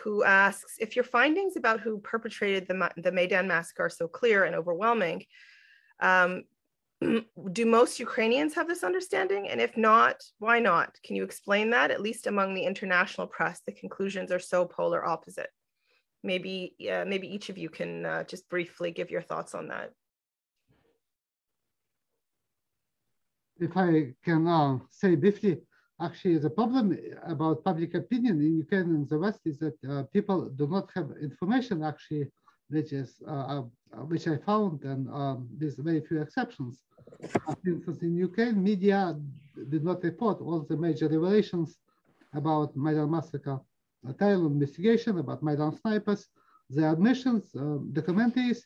who asks, if your findings about who perpetrated the Maidan massacre are so clear and overwhelming, do most Ukrainians have this understanding? And if not, why not? Can you explain that? At least among the international press, the conclusions are so polar opposite. Maybe each of you can just briefly give your thoughts on that. If I can say briefly, actually the problem about public opinion in Ukraine and the West is that people do not have information actually, which I found, and with very few exceptions. For instance, in Ukraine, media did not report all the major revelations about Maidan massacre. a thorough investigation about Maidan snipers, their admissions, documentaries,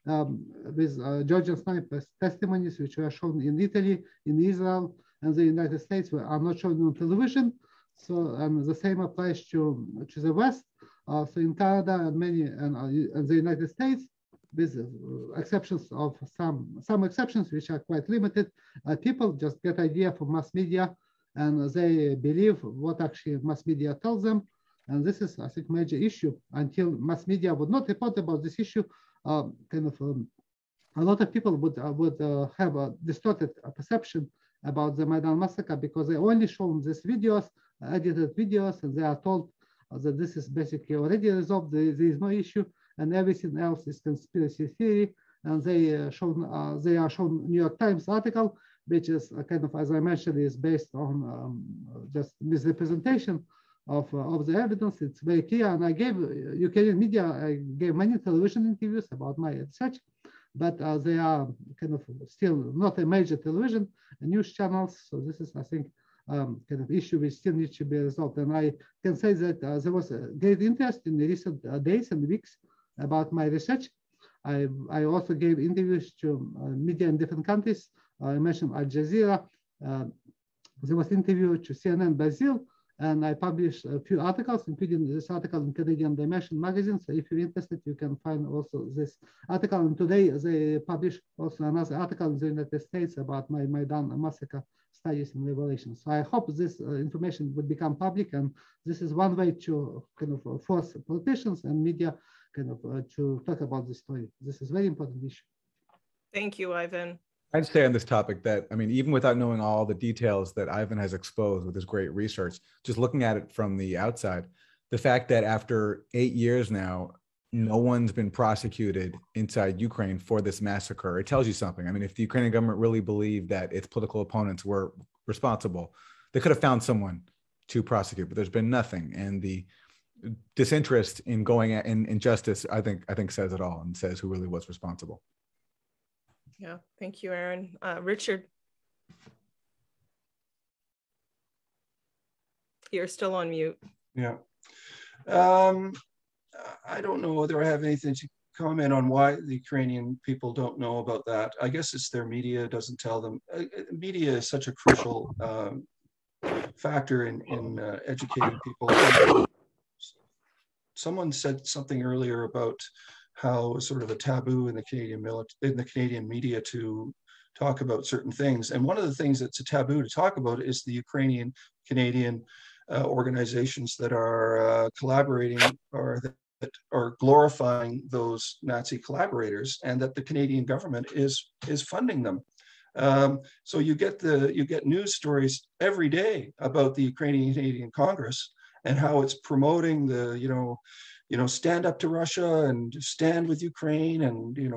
with Georgian snipers' testimonies, which were shown in Italy, in Israel, and the United States, are not shown on television. So, and the same applies to the West. So in Canada and many and the United States, with exceptions of some exceptions which are quite limited, people just get idea from mass media, and they believe what actually mass media tells them. And this is, I think, major issue. Until mass media would not report about this issue, a lot of people would have a distorted perception about the Maidan massacre, because they only shown these videos, edited videos, and they are told that this is basically already resolved, there is no issue, and everything else is conspiracy theory. And they are shown New York Times article, which is kind of, as I mentioned, is based on just misrepresentation of the evidence. It's very clear, and I gave Ukrainian media, I gave many television interviews about my research, but they are kind of still not a major television news channels. So this is, I think, kind of issue which still needs to be resolved. And I can say that there was a great interest in the recent days and weeks about my research. I also gave interviews to media in different countries. I mentioned Al Jazeera. There was interview to CNN Brazil, and I published a few articles, including this article in Canadian Dimension magazine. So if you're interested, you can find also this article. And today they published also another article in the United States about my Maidan massacre studies and revelations. So I hope this information would become public, and this is one way to kind of force politicians and media kind of to talk about this story. This is a very important issue. Thank you, Ivan. I'd say on this topic that, I mean, even without knowing all the details that Ivan has exposed with his great research, just looking at it from the outside, the fact that after 8 years now, no one's been prosecuted inside Ukraine for this massacre, it tells you something. I mean, if the Ukrainian government really believed that its political opponents were responsible, they could have found someone to prosecute, but there's been nothing. And the disinterest in going at in justice, I think says it all, and says who really was responsible. Yeah, thank you, Aaron. Richard, you're still on mute. Yeah. I don't know whether I have anything to comment on why the Ukrainian people don't know about that. I guess it's their media doesn't tell them. Media is such a crucial factor in educating people. Someone said something earlier about how sort of a taboo in the Canadian media to talk about certain things. And one of the things that's a taboo to talk about is the Ukrainian Canadian organizations that are collaborating or that are glorifying those Nazi collaborators, and that the Canadian government is funding them. So you get news stories every day about the Ukrainian Canadian Congress and how it's promoting the stand up to Russia and stand with Ukraine and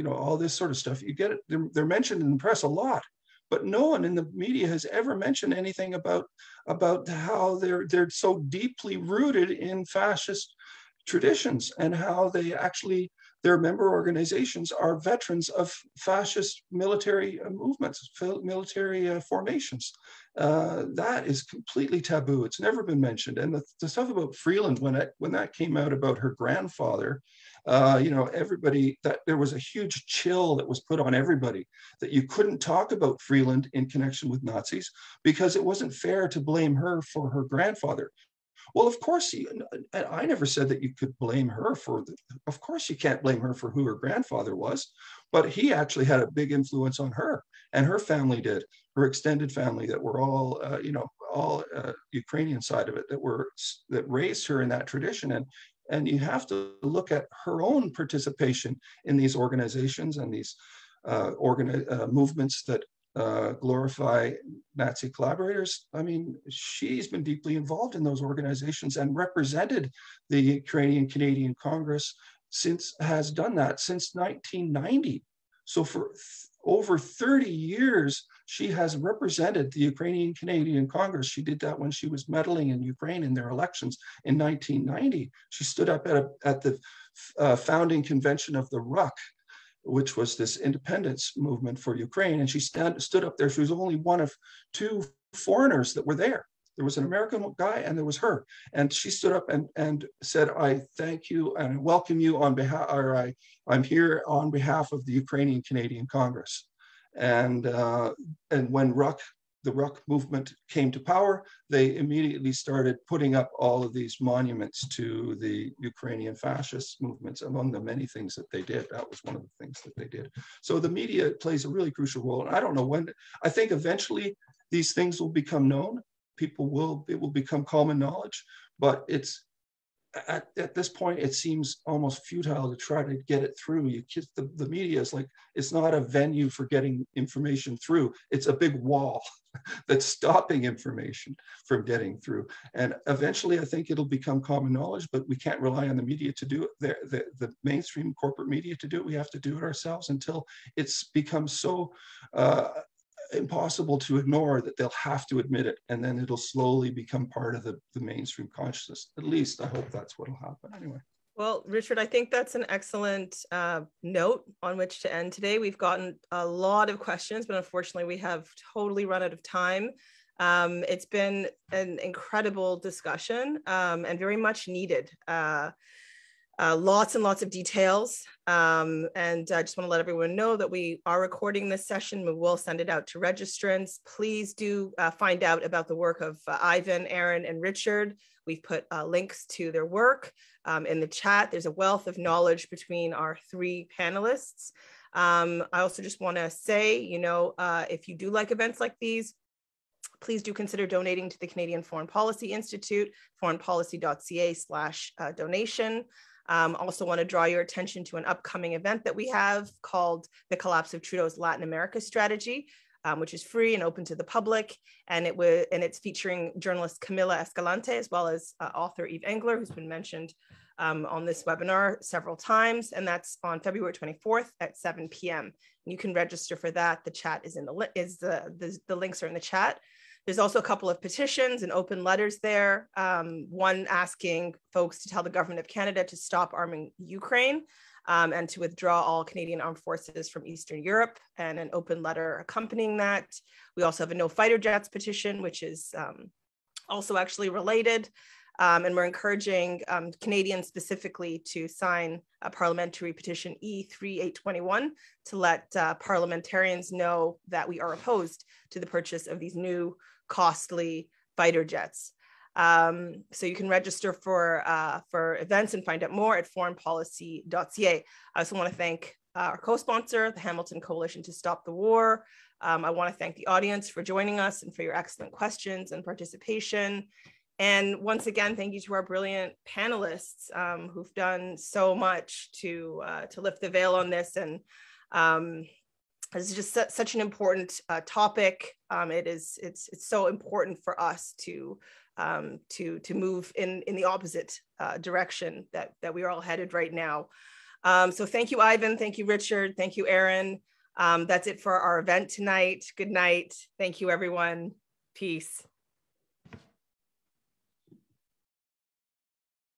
all this sort of stuff. You get it. They're mentioned in the press a lot, but no one in the media has ever mentioned anything about how they're so deeply rooted in fascist traditions, and how their member organizations are veterans of fascist military movements, military formations. That is completely taboo. It's never been mentioned. And the stuff about Freeland, when that came out about her grandfather, everybody, that there was a huge chill that was put on everybody, that you couldn't talk about Freeland in connection with Nazis because it wasn't fair to blame her for her grandfather. Well, of course, I never said that you could blame her of course you can't blame her for who her grandfather was, but he actually had a big influence on her, and her family did, her extended family that were all, all Ukrainian side of it, that raised her in that tradition. And you have to look at her own participation in these organizations and these movements that glorify Nazi collaborators. I mean, she's been deeply involved in those organizations and represented the Ukrainian Canadian Congress has done that since 1990. So for over 30 years, she has represented the Ukrainian Canadian Congress. She did that when she was meddling in Ukraine in their elections in 1990. She stood up at the founding convention of the RUC, which was this independence movement for Ukraine. And she stood up there. She was only one of two foreigners that were there. There was an American guy and there was her. And she stood up and said, I thank you and welcome you on behalf, or I'm here on behalf of the Ukrainian Canadian Congress. And when the Ruck movement came to power, they immediately started putting up all of these monuments to the Ukrainian fascist movements, among the many things that they did. That was one of the things that they did. So the media plays a really crucial role. And I don't know when, I think eventually these things will become known. It will become common knowledge, but it's, at this point, it seems almost futile to try to get it through. The media is like, it's not a venue for getting information through. It's a big wall that's stopping information from getting through. And eventually, I think it'll become common knowledge, but we can't rely on the media to do it, the mainstream corporate media to do it. We have to do it ourselves until it's become so impossible to ignore that they'll have to admit it, and then it'll slowly become part of the mainstream consciousness. At least I hope that's what'll happen anyway. Well, Richard, I think that's an excellent note on which to end today. We've gotten a lot of questions, but unfortunately we have totally run out of time. It's been an incredible discussion and very much needed. Lots and lots of details. And I just want to let everyone know that we are recording this session. We will send it out to registrants. Please do find out about the work of Ivan, Aaron, and Richard. We've put links to their work in the chat. There's a wealth of knowledge between our three panelists. I also just want to say, if you do like events like these, please do consider donating to the Canadian Foreign Policy Institute, foreignpolicy.ca/donation. Also want to draw your attention to an upcoming event that we have called The Collapse of Trudeau's Latin America Strategy, which is free and open to the public. And it's featuring journalist Camila Escalante, as well as author Eve Engler, who's been mentioned on this webinar several times. And that's on February 24th at 7 p.m. And you can register for that. The chat is the links are in the chat. There's also a couple of petitions and open letters there. One asking folks to tell the government of Canada to stop arming Ukraine and to withdraw all Canadian armed forces from Eastern Europe, and an open letter accompanying that. We also have a no fighter jets petition, which is also actually related. And we're encouraging Canadians specifically to sign a parliamentary petition E3821 to let parliamentarians know that we are opposed to the purchase of these new costly fighter jets. So you can register for events and find out more at foreignpolicy.ca. I also want to thank our co-sponsor, the Hamilton Coalition to Stop the War. I want to thank the audience for joining us and for your excellent questions and participation. And once again, thank you to our brilliant panelists who've done so much to lift the veil on this. And this is just such an important topic. It's so important for us to move in the opposite direction that we are all headed right now. So thank you, Ivan. Thank you, Richard. Thank you, Aaron. That's it for our event tonight. Good night. Thank you, everyone. Peace.